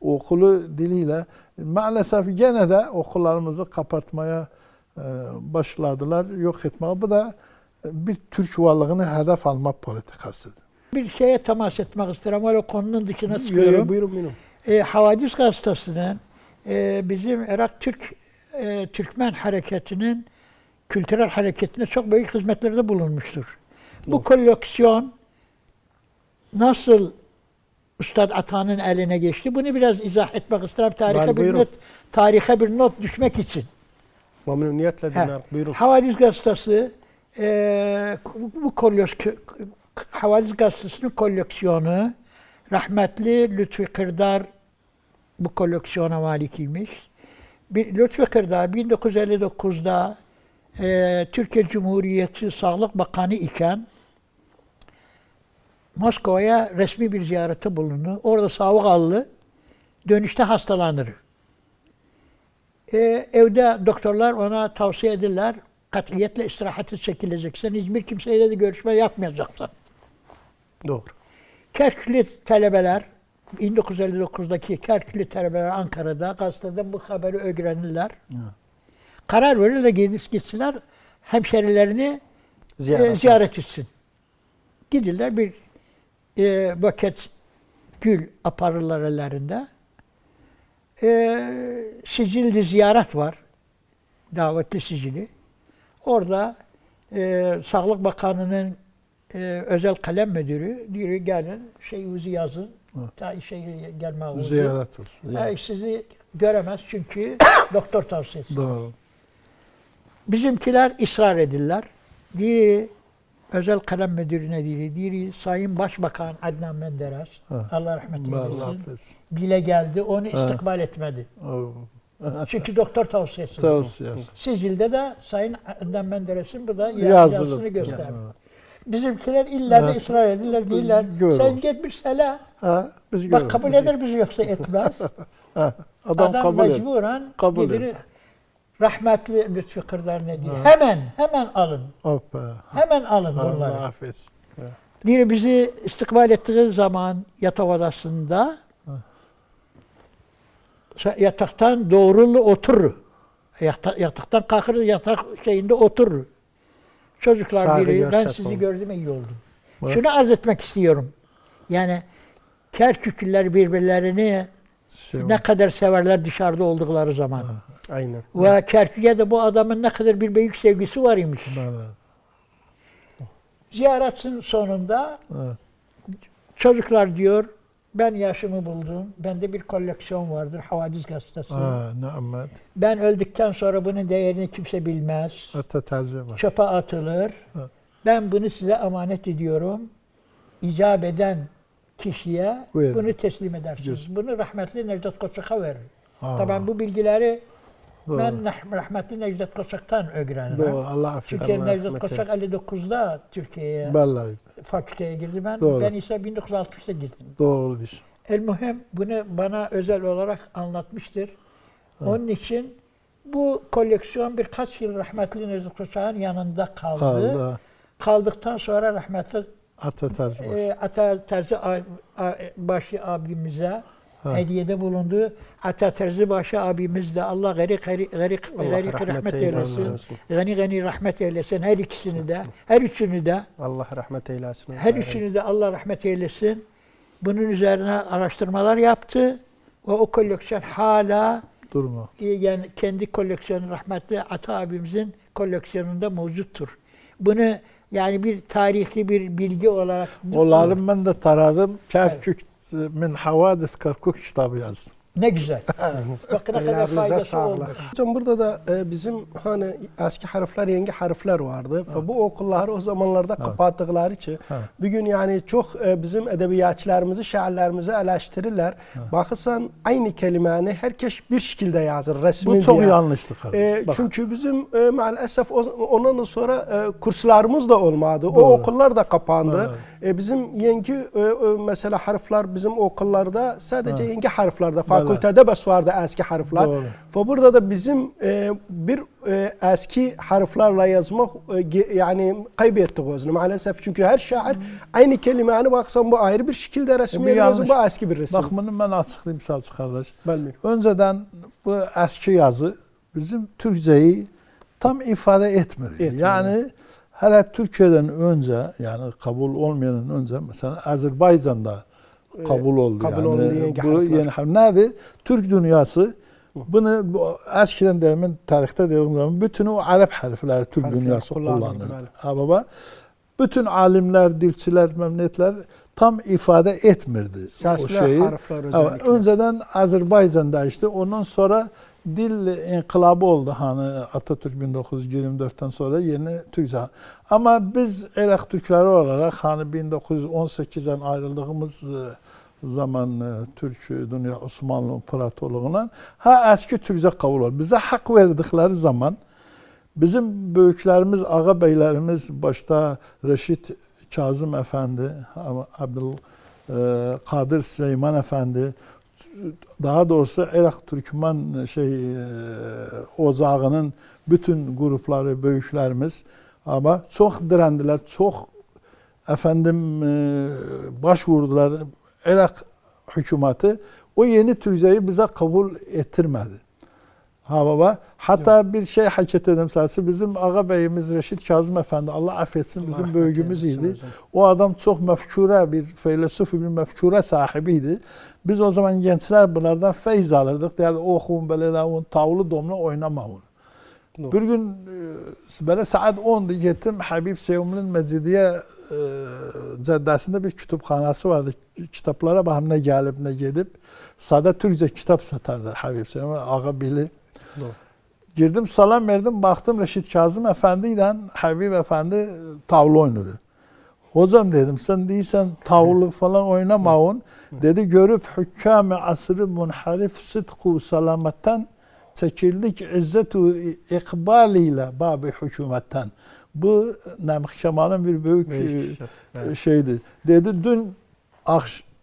Okulu diliyle. Maalesef gene de okullarımızı kapatmaya başladılar, yok etmeye. Bu da bir Türk varlığını hedef alma politikasıdır. Bir şeye temas etmek isterim. Öyle konunun dışına çıkıyorum. Buyurun. Havadis Gazetesi'nin bizim Irak Türkmen hareketinin kültürel hareketine çok büyük hizmetlerde bulunmuştur. Bu koleksiyon nasıl Üstad Atan'ın eline geçti? Bunu biraz izah etmek isterim. Tarihe bir not düşmek için. Memnuniyetle dinlerim. Buyurun. Havadis Gazetesi Havadis Gazetesi'nin koleksiyonu rahmetli Lütfi Kırdar bu koleksiyona malikiymiş. Lütfi Kırdar 1959'da Türkiye Cumhuriyeti Sağlık Bakanı iken Moskova'ya resmi bir ziyarete bulundu. Orada sağlık aldı. Dönüşte hastalanır. Evde doktorlar ona tavsiye ederler. Katiyetle istirahati çekileceksin. Hiçbir kimseyle de görüşme yapmayacaksın. Doğru. Kerkük'lü talebeler 1959'daki Kerkük'lü talebeler Ankara'da gazeteden bu haberi öğrenirler. Karar verirler gitsinler hemşerilerini ziyaret etsin. Gidirler bir buket gül aparırlar ellerinde. Sicilli ziyaret var. Davetli sicili. Orada Sağlık Bakanı'nın özel kalem müdürü diyor gelin şeyinizi yazın. Ta gelme olacak. Ziyaret olsun. Sizi göremez çünkü doktor tavsiyesi. Doğru. Bizimkiler ısrar edirler. Diyor özel kalem müdürüne diyor Sayın Başbakan Adnan Menderes Allah rahmet eylesin. Bile geldi onu istikbal etmedi. Çünkü doktor tavsiyesi. Sicil'de de Sayın Adnan Menderes'in burada yazısını gösterdi. Bizimkiler illa da ısrar edirler değiller. Sen git bir sele. Bak kabul eder bizi yoksa etmez. Adam mecburen gidir. Rahmetli Lütfi Kırdar ne diyor? Hemen alın. Hemen alın bunları. Allah affetsin. Diyor bizi istikbal ettiği zaman yatak odasında yataktan doğrulu oturur. Yataktan kalkır, yatak şeyinde oturur. Çocuklar Saygı biri, ben göstersin. sizi gördüm iyi oldum. Evet. Şunu arz etmek istiyorum. Yani Kerküklüler birbirlerini ne kadar severler dışarıda oldukları zaman. Aynen. Ve Kerkük'e de bu adamın ne kadar bir büyük sevgisi var imiş. Evet. Ziyaretin sonunda Evet. çocuklar diyor, ben yaşımı buldum. Bende bir koleksiyon vardır, Havadis Gazetesi. Nimet. Ben öldükten sonra bunun değerini kimse bilmez. Hatta tercih var. Çöpe atılır. Evet. Ben bunu size emanet ediyorum. İcap eden kişiye Buyurun. bunu teslim edersiniz. Biliyorsun. Bunu rahmetli Necdet Koçak'a verir. Aa, Tabii bu bilgileri doğru. ben rahmetli Necdet Koçak'tan öğrenirim. Doğru. Allah affetsin. Çünkü Allah Necdet rahmet Koçak 59'da Türkiye'ye Vallahi fakülteye girdi. Doğru. Ben ise 1960'da girdim. doğru diyorsun. El-Muhim bunu bana özel olarak anlatmıştır. Onun için bu koleksiyon birkaç yıl rahmetli Necdet Koçak'ın yanında kaldı. Kaldı. Kaldıktan sonra rahmetli Hatta tercih var. Ata Terzi başı abimize Ha. hediyede bulundu. Ata Terzi başı abimiz de Allah garik rahmet eylesin. Gani rahmet eylesin her ikisini de. Her üçünü de. Allah rahmet eylesin. Her üçünü de Allah rahmet eylesin. Bunun üzerine araştırmalar yaptı ve o koleksiyon hala Durma. yani kendi koleksiyonu rahmetli Ata abimizin koleksiyonunda mevcuttur. Bunu yani bir tarihi bir bilgi olarak Onların ben de taradım. Kerkük min havadis Kerkük kitabı yazdım. ne güzel. Bakın ne kadar Ellerinize faydası sağlık. olmuş. Hocam burada da bizim hani eski harfler, yeni harfler vardı. Ve bu okulları o zamanlarda kapattıkları için bugün yani çok bizim edebiyatçılarımızı, şairlerimizi eleştirirler. Bakırsan aynı kelimeni herkes bir şekilde yazır resmi Bu çok diye. yanlıştı kardeşim. Bak, Çünkü bizim maalesef ondan sonra kurslarımız da olmadı. Doğru. O okullar da kapandı. Evet. Bizim yeni mesela harfler bizim okullarda sadece yeni harflerde Evet. fakültede bas vardı eski harfler. Doğru. Ve burada da bizim bir eski harflerle yazmak yani kaybettik özünü maalesef. Çünkü her şair aynı kelimeni baksan bu ayrı bir şekilde resmi yazıyor, yanlış. bu eski bir resim. bak bunu ben açıklayayım Selçuk kardeş. Bilmiyorum. Önceden bu eski yazı bizim Türkçeyi tam ifade etmiyor. Etmiyor. Yani hele Türkiye'den önce yani kabul olmayanın önce mesela Azerbaycan'da kabul oldu. kabul yani. oldu yeni Bu harfler. yeni harf. Nedir? Türk dünyası bunu eskiden demin tarihte dediğim zaman bütün o Arap harfleri Türk Harfler dünyası kullanıldı, kullanırdı. evet. Ha baba. Bütün alimler, dilçiler, memleketler tam ifade etmirdi o Sesli şeyi. harfler Evet, özellikle. önceden Azerbaycan'da işte ondan sonra dil inkılabı oldu hani Atatürk 1924'ten sonra yeni Türkçe. Ama biz Irak Türkleri olarak hani 1918'den ayrıldığımız zaman Türk Dünya Osmanlı İmparatorluğu'na eski Türkçe kabul oldu. Bize hak verdikleri zaman bizim büyüklerimiz, ağa beylerimiz başta Reşit Kazım Efendi, Abdülkadir Süleyman Efendi, daha doğrusu Irak Türkmen ocağının bütün grupları, büyüklerimiz ama çok direndiler, çok başvurdular. Irak hükümeti o yeni Türkçeyi bize kabul ettirmedi. Ha baba. Hatta bir şey hak ettim sadece. Bizim ağa beyimiz Reşit Kazım Efendi Allah affetsin bizim Allah büyüğümüz rahmet idi. eylesin hocam. O adam çok mefkure bir filosof, bir mefkure sahibiydi. Biz o zaman gençler bunlardan feyz alırdık. Yani oxun böyle tavlı domla oynama onu. Doğru. Bir gün böyle saat 10'da gittim Habib Sevimli'nin Mecidiye caddesinde bir kütüphanası vardı. Kitaplara bakımına gelip ne gidip sade Türkçe kitap satardı Habib Sevimli. Ağa Bili. Doğru. Girdim salam verdim baktım Reşit Kazım Efendi ile Habib Efendi tavla oynuyor. Hocam dedim sen değilsen tavlı falan oynamaun. Dedi görüp hükkâme asrı munharif sıdku salametten çekildik izzetu ikbaliyle babi hükümetten. Bu Namık Kemal'in bir büyük şeydi. Dedi dün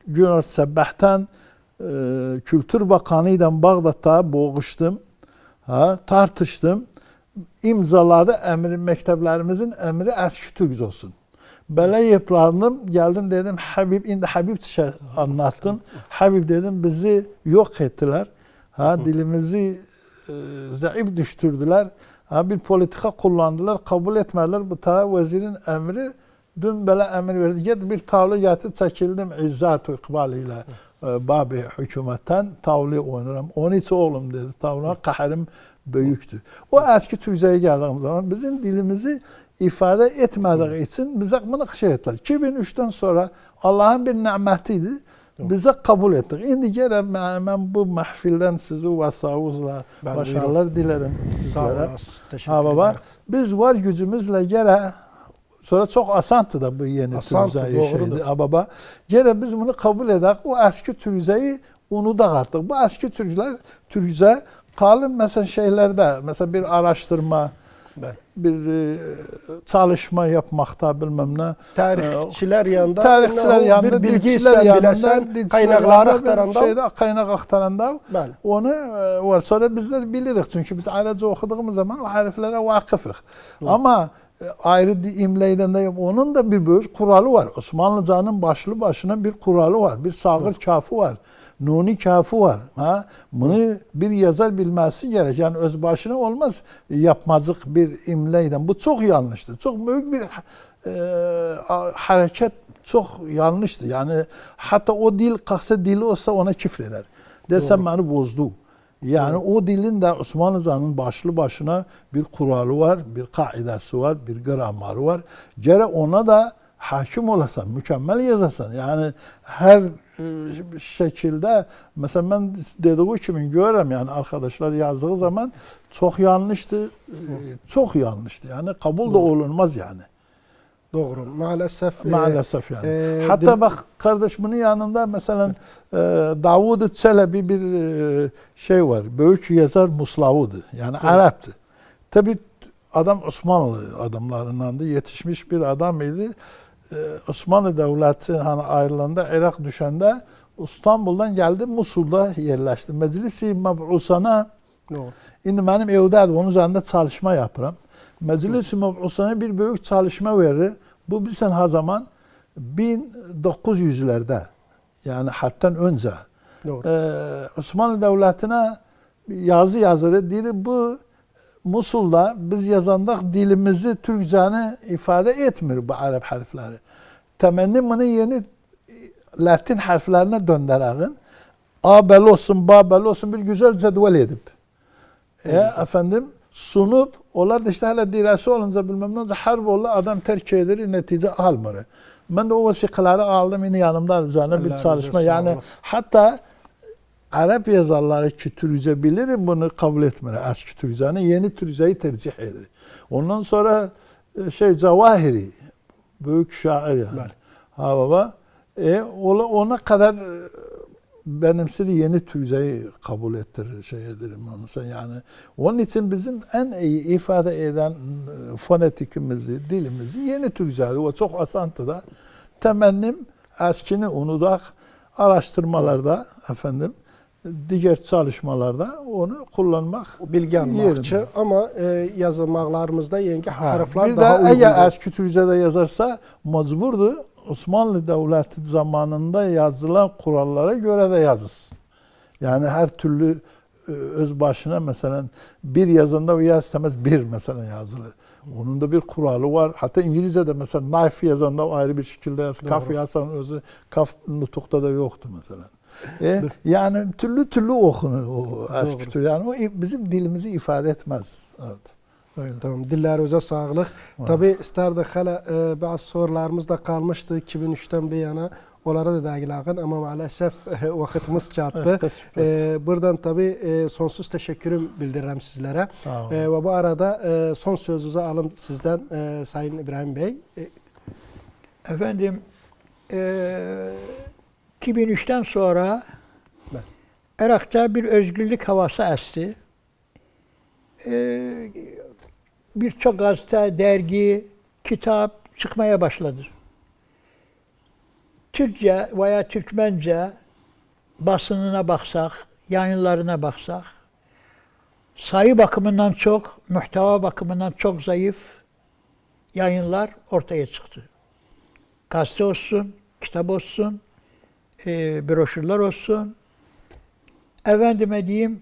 gün sabahtan Kültür Bakanı ile Bağdat'ta boğuştum. Tartıştım. İmzaladı emri mekteplerimizin emri eski Türkçe olsun. Böyle yıprandım. Geldim dedim Habib anlattım. Habib dedim bizi yok ettiler. Dilimizi zayıf düştürdüler. Ha, bir politika kullandılar, kabul etmediler. Bu ta vezirin emri, dün böyle emir verdi. Git bir tavla getir, çekildim izzat-ı ikbaliyle babi hükümetten tavla oynarım. Onun için oğlum dedi. Tavla kaherim büyüktü. O eski Türkçe'ye geldiğimiz zaman bizim dilimizi ifade etmediği için bize bunu şey ettiler. 2003'ten sonra Allah'ın bir nimetiydi. Bize kabul ettik. Şimdi gene ben bu mahfilden sizi vasavuzla başarılar dilerim sizlere. Ha baba, biz var gücümüzle gene sonra çok asantı da bu yeni Türkçeyi şeydi. Ha baba, gene biz bunu kabul edek. O eski Türkçeyi unudak artık. Bu eski Türkçe kalın mesela şeylerde, mesela bir araştırma, bir çalışma yapmakta bilmem ne. Tarihçiler yanında, bir bilgiysen bilesen, kaynakları aktaranda. Kaynak aktaranda onu var. Sonra bizler biliriz. Çünkü biz Arapça okuduğumuz zaman o harflere vakıfız. Ama ayrı imleyden de onun da bir büyük kuralı var. Osmanlıcanın başlı başına bir kuralı var. Bir sağır kafı var. Nuni kafı var. Ha? Bunu bir yazar bilmesi gerek. Yani öz başına olmaz yapmacık bir imleyden. Bu çok yanlıştı. Çok büyük bir hareket, çok yanlıştı. Yani hatta o dil kalksa dili olsa ona küfreder. Desem beni bozdu. Yani o dilin de Osmanlıcanın başlı başına bir kuralı var, bir kaidesi var, bir gramarı var. Gere ona da hakim olasan, mükemmel yazasan. Yani her şekilde mesela ben dediği gibi görürüm yani arkadaşlar yazdığı zaman çok yanlıştı. Çok yanlıştı. Yani kabul da olunmaz yani. Doğru. Maalesef. Maalesef yani. Hatta bak kardeş bunun yanında mesela Davud Çelebi bir şey var. Büyük yazar Muslavu'du. Yani Arap'tı. Tabi adam Osmanlı adamlarından da yetişmiş bir adamıydı. Osmanlı Devleti hani ayrılanda, Irak düşende İstanbul'dan geldi, Musul'da yerleşti. Meclis-i Meb'usana, şimdi benim evdədir, onun üzerinde çalışma yapıram. Meclis-i Meb'usana bir büyük çalışma verir. Bu bilsen ha zaman 1900'lerde, yani harpten önce Osmanlı Devleti'ne yazı yazırı. Dili bu Musul'da biz yazandak dilimizi, Türkçeni ifade etmiyor bu Arap harfleri. Temenni bunu yeni Latin harflerine döndürəğin. A bel olsun, ba bel olsun bir güzel cedvel edip. Efendim sunup, onlar da işte hala dirası olunca bilmem ne olunca harp oldu, adam terk eder, netice almır. Ben de o vesikaları aldım, yine yanımda üzerine bir çalışma. Yani hatta Arap yazarları ki Türkçe bilir, bunu kabul etmir. Eski Türkçe'nin yeni Türkçe'yi tercih eder. Ondan sonra Cevahiri, büyük şair yani. Ha baba, ona kadar benimsiri yeni Türkçe'yi kabul ettirir, ederim onu. Yani onun için bizim en iyi ifade eden fonetikimizi, dilimizi yeni Türkçe'dir. O çok asantı da. Temennim eskini unudak, araştırmalarda efendim, diğer çalışmalarda onu kullanmak, bilgi almakçı ama yazılmaklarımızda yeni harfler daha uygundur. Bir de eğer eski Türkçe'de yazarsa mecburdu. Osmanlı Devleti zamanında yazılan kurallara göre de yazılsın. Yani her türlü öz başına mesela bir yazında o yaz istemez bir mesela yazılı. Onun da bir kuralı var. Hatta İngilizce'de mesela knife yazanda o ayrı bir şekilde yazılır. Kaf yazanın özü kaf nutukta da yoktu mesela. Yani türlü okunur o eski Türk. Yani o bizim dilimizi ifade etmez. Evet. Öyle. Tamam. Dillerinize sağlık. Tabii isterdik hala bazı sorularımız da kalmıştı 2003'ten bir yana. Onlara da dağılağın ama maalesef vaktimiz çattı. Buradan tabii sonsuz teşekkürüm bildiririm sizlere. Ve bu arada son sözünüzü alım sizden Sayın İbrahim Bey. Efendim 2003'ten sonra Irak'ta bir özgürlük havası esti. Birçok gazete, dergi, kitap çıkmaya başladı. Türkçe veya Türkmence basınına baksak, yayınlarına baksak, sayı bakımından çok, muhteva bakımından çok zayıf yayınlar ortaya çıktı. Gazete olsun, kitap olsun, broşürler olsun. Efendime diyeyim,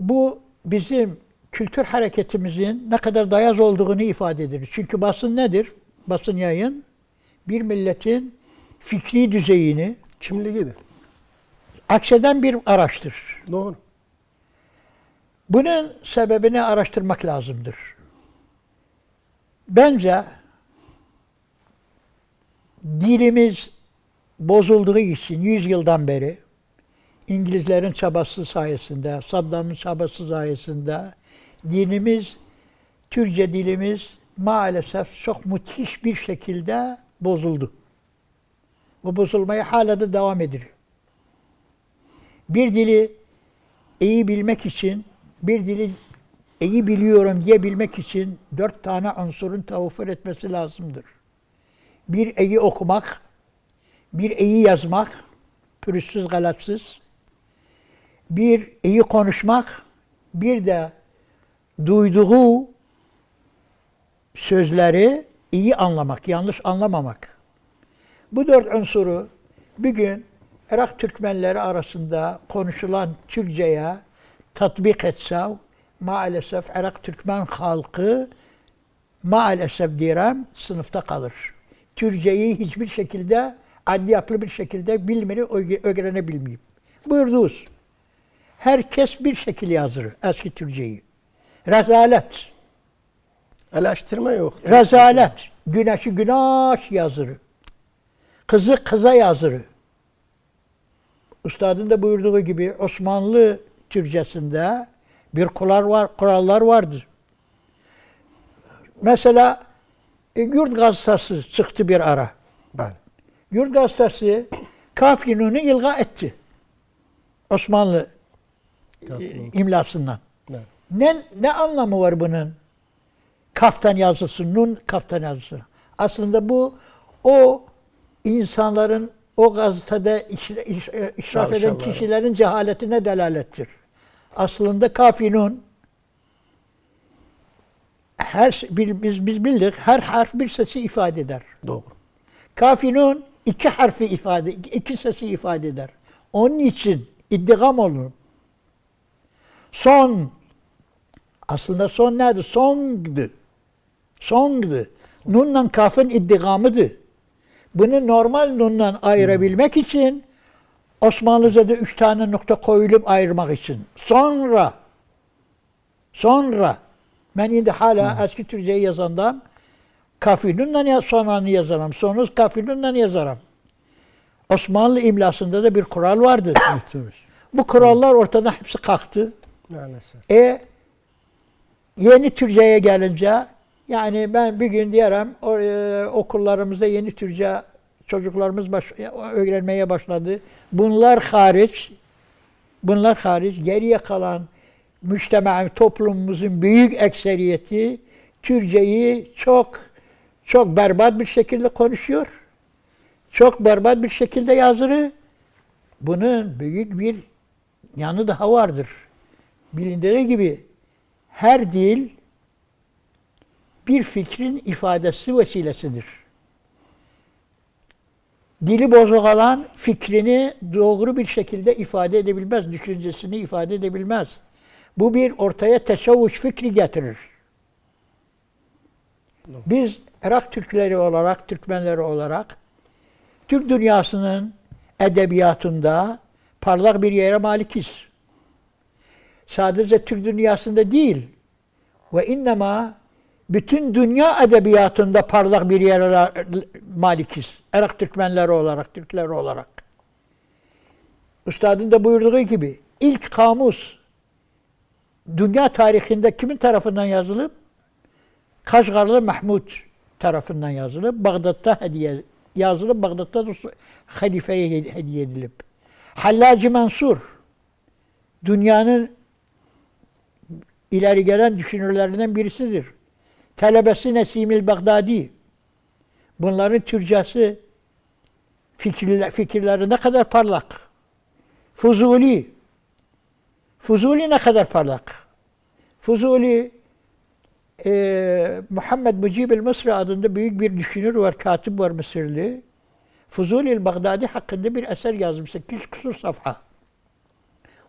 bu bizim kültür hareketimizin ne kadar dayaz olduğunu ifade eder. Çünkü basın nedir? Basın yayın bir milletin fikri düzeyini Kimliğidir. akseden bir araçtır. Doğru. Bunun sebebini araştırmak lazımdır. Bence dilimiz bozulduğu için 100 yıldan beri İngilizlerin çabası sayesinde, Saddam'ın çabası sayesinde dinimiz, Türkçe dilimiz maalesef çok müthiş bir şekilde bozuldu. Bu bozulmaya hala da devam ediyor. Bir dili iyi bilmek için, bir dili iyi biliyorum diyebilmek için 4 tane unsurun tevafur etmesi lazımdır. Bir iyi okumak, bir iyi yazmak, pürüzsüz, galatsız. Bir iyi konuşmak, bir de duyduğu sözleri iyi anlamak, yanlış anlamamak. Bu 4 unsuru bir gün Irak Türkmenleri arasında konuşulan Türkçe'ye tatbik etse, maalesef Irak Türkmen halkı maalesef diyorum sınıfta kalır. Türkçeyi hiçbir şekilde adli yapılı bir şekilde bilmeli, öğrenebilmeyip. Buyurdunuz. Herkes bir şekil yazır eski Türkçeyi. Rezalet. Eleştirme yok. Rezalet. Güneşi güneş yazır. Kızı kıza yazır. Üstadın da buyurduğu gibi Osmanlı Türkçesinde bir kurallar vardır. Mesela Yurt Gazetesi çıktı bir ara. Ben. Yurt Gazetesi Kafinun'u ilga etti. Osmanlı imlasından. Evet. Ne anlamı var bunun? Kaftan yazısı, nun kaftan yazısı. Aslında bu o insanların o gazetede işraf eden kişilerin cehaletine delalettir. Aslında kafinun biz bildik her harf bir sesi ifade eder. Doğru. Kafinun iki sesi ifade eder. Onun için iddigam olur. Son, aslında son nerede? Song'du. Nunla kafın iddigamıdır. Bunu normal nunla ayırabilmek için Osmanlıca'da 3 tane nokta koyulup ayırmak için. Sonra ben şimdi hala eski Türkçe'yi yazandam. Kafinunla sonranı yazarım. Sonra kafinunla yazarım. Osmanlı imlasında da bir kural vardı. Bu kurallar ortadan hepsi kalktı. Maalesef. Yeni Türkçe'ye gelince yani ben bir gün diyelim okullarımızda yeni Türkçe çocuklarımız öğrenmeye başladı. Bunlar hariç geriye kalan toplumumuzun büyük ekseriyeti Türkçeyi çok berbat bir şekilde konuşuyor. Çok berbat bir şekilde yazır. Bunun büyük bir yanı daha vardır. Bilindiği gibi her dil bir fikrin ifadesi vesilesidir. Dili bozuk olan fikrini doğru bir şekilde ifade edebilmez, düşüncesini ifade edebilmez. Bu bir ortaya teşavvuş fikri getirir. Biz Irak Türkleri olarak, Türkmenleri olarak Türk dünyasının edebiyatında parlak bir yere malikiz. Sadece Türk dünyasında değil ve innema bütün dünya edebiyatında parlak bir yere malikiz. Irak Türkmenleri olarak, Türkler olarak. Üstadın da buyurduğu gibi ilk kamus dünya tarihinde kimin tarafından yazılıp? Kaşgarlı Mahmud tarafından yazılıp, Bağdat'ta Bağdat'ta halifeye hediye edilip. Hallacı Mansur, dünyanın ileri gelen düşünürlerinden birisidir. Talebesi Nesimil Bagdadi. Bunların Türkçesi, fikirleri ne kadar parlak. Fuzuli ne kadar parlak. Fuzuli, Muhammed Mucib el-Mısri adında büyük bir düşünür var, katip var Mısırlı. Fuzuli el-Bagdadi hakkında bir eser yazmış, 800 küsur safha.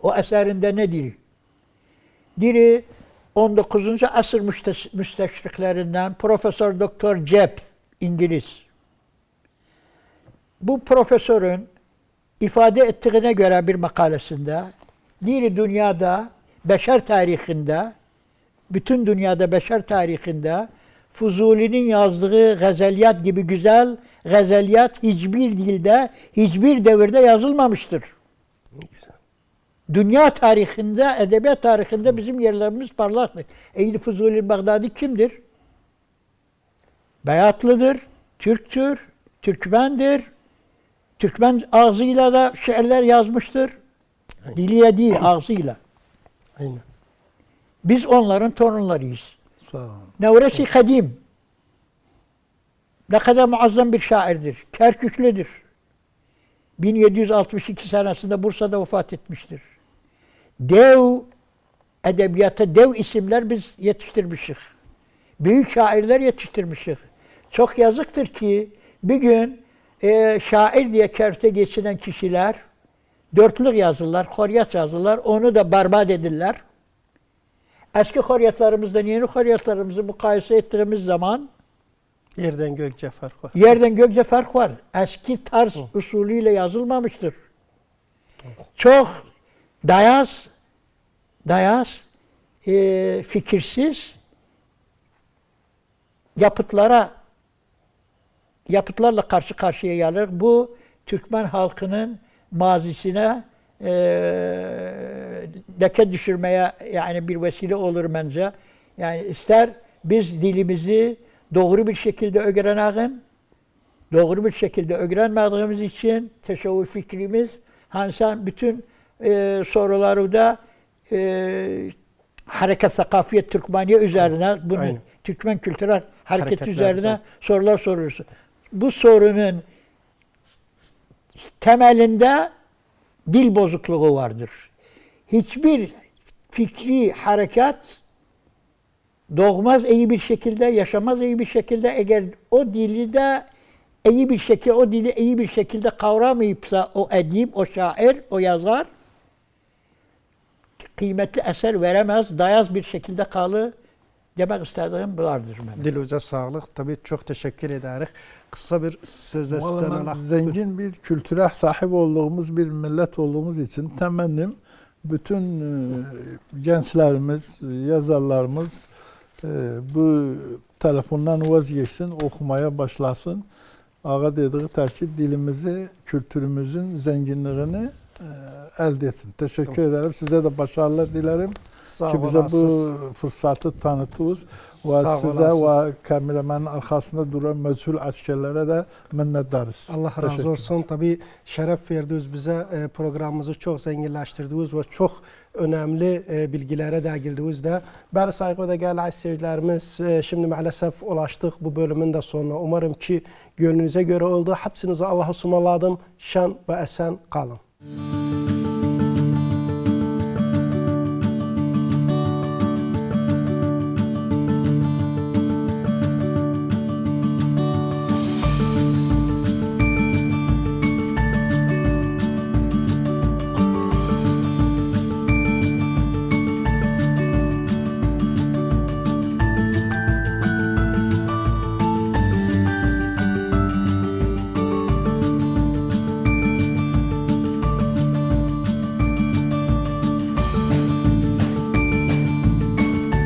O eserinde nedir? Biri 19. asır müsteşriklerinden Profesör Doktor Jebb, İngiliz. Bu profesörün ifade ettiğine göre bir makalesinde, diri dünyada, beşer tarihinde, bütün dünyada beşer tarihinde Fuzuli'nin yazdığı gazeliyat gibi güzel gazeliyat hiçbir dilde, hiçbir devirde yazılmamıştır. Güzel. Dünya tarihinde, edebiyat tarihinde bizim yerlerimiz parlaktır. Eyyid Fuzuli Bağdadi kimdir? Beyatlıdır, Türktür, Türkmendir. Türkmen ağzıyla da şiirler yazmıştır. Diliye değil, ağzıyla. Aynen. Biz onların torunlarıyız. Sağ olun. Nevresi Kadim. Ne kadar muazzam bir şairdir. Kerküklüdür. 1762 senesinde Bursa'da vefat etmiştir. Dev edebiyata dev isimler biz yetiştirmişiz. Büyük şairler yetiştirmişiz. Çok yazıktır ki bir gün şair diye kerte geçinen kişiler dörtlük yazırlar, horyat yazırlar, onu da berbat edirler. Eski horyatlarımızdan yeni horyatlarımızı mukayese ettiğimiz zaman Yerden gökçe fark var. yerden gökçe fark var. Eski tarz usulüyle yazılmamıştır. Çok dayaz, fikirsiz yapıtlarla karşı karşıya gelir. Bu Türkmen halkının mazisine leke düşürmeye yani bir vesile olur bence. Yani ister biz dilimizi doğru bir şekilde öğrenelim, doğru bir şekilde öğrenmediğimiz için teşekkür fikrimiz, hani sen bütün soruları da hareket sakafiyet Türkmeniye üzerine, bunu Aynen. Türkmen kültürel hareket Hareketler üzerine güzel. sorular soruyorsun. Bu sorunun temelinde dil bozukluğu vardır. Hiçbir fikri harekat doğmaz iyi bir şekilde, yaşamaz iyi bir şekilde eğer o dili de iyi bir şekilde, o dili iyi bir şekilde kavramayıpsa o edip, o şair, o yazar kıymetli eser veremez, dayaz bir şekilde kalır. Demek istediğim bulardır benim. Dilinize sağlık. Tabii çok teşekkür ederiz. Kısa bir sözle sizden Vallahi alak. zengin bir kültüre sahip olduğumuz bir millet olduğumuz için temennim bütün gençlerimiz, yazarlarımız bu telefondan vazgeçsin, okumaya başlasın. Ağa dediği terkip dilimizi, kültürümüzün zenginliğini elde etsin. Teşekkür ederim. Size de başarılar dilerim. Sağ Ki bize olasınız. bu fırsatı tanıtıyoruz. Ve Sağ size olasınız. ve kameramanın arkasında duran mesul askerlere de minnettarız. Allah razı Teşekkür. olsun. Tabii şeref verdiniz bize. Programımızı çok zenginleştirdiniz ve çok önemli bilgilere değindiniz de. Bəli saygıda değerli seyircilerimiz, şimdi maalesef ulaştık bu bölümün de sonuna. Umarım ki gönlünüze göre oldu. Hepsinize Allah'a ısmarladım. Şen ve esen kalın.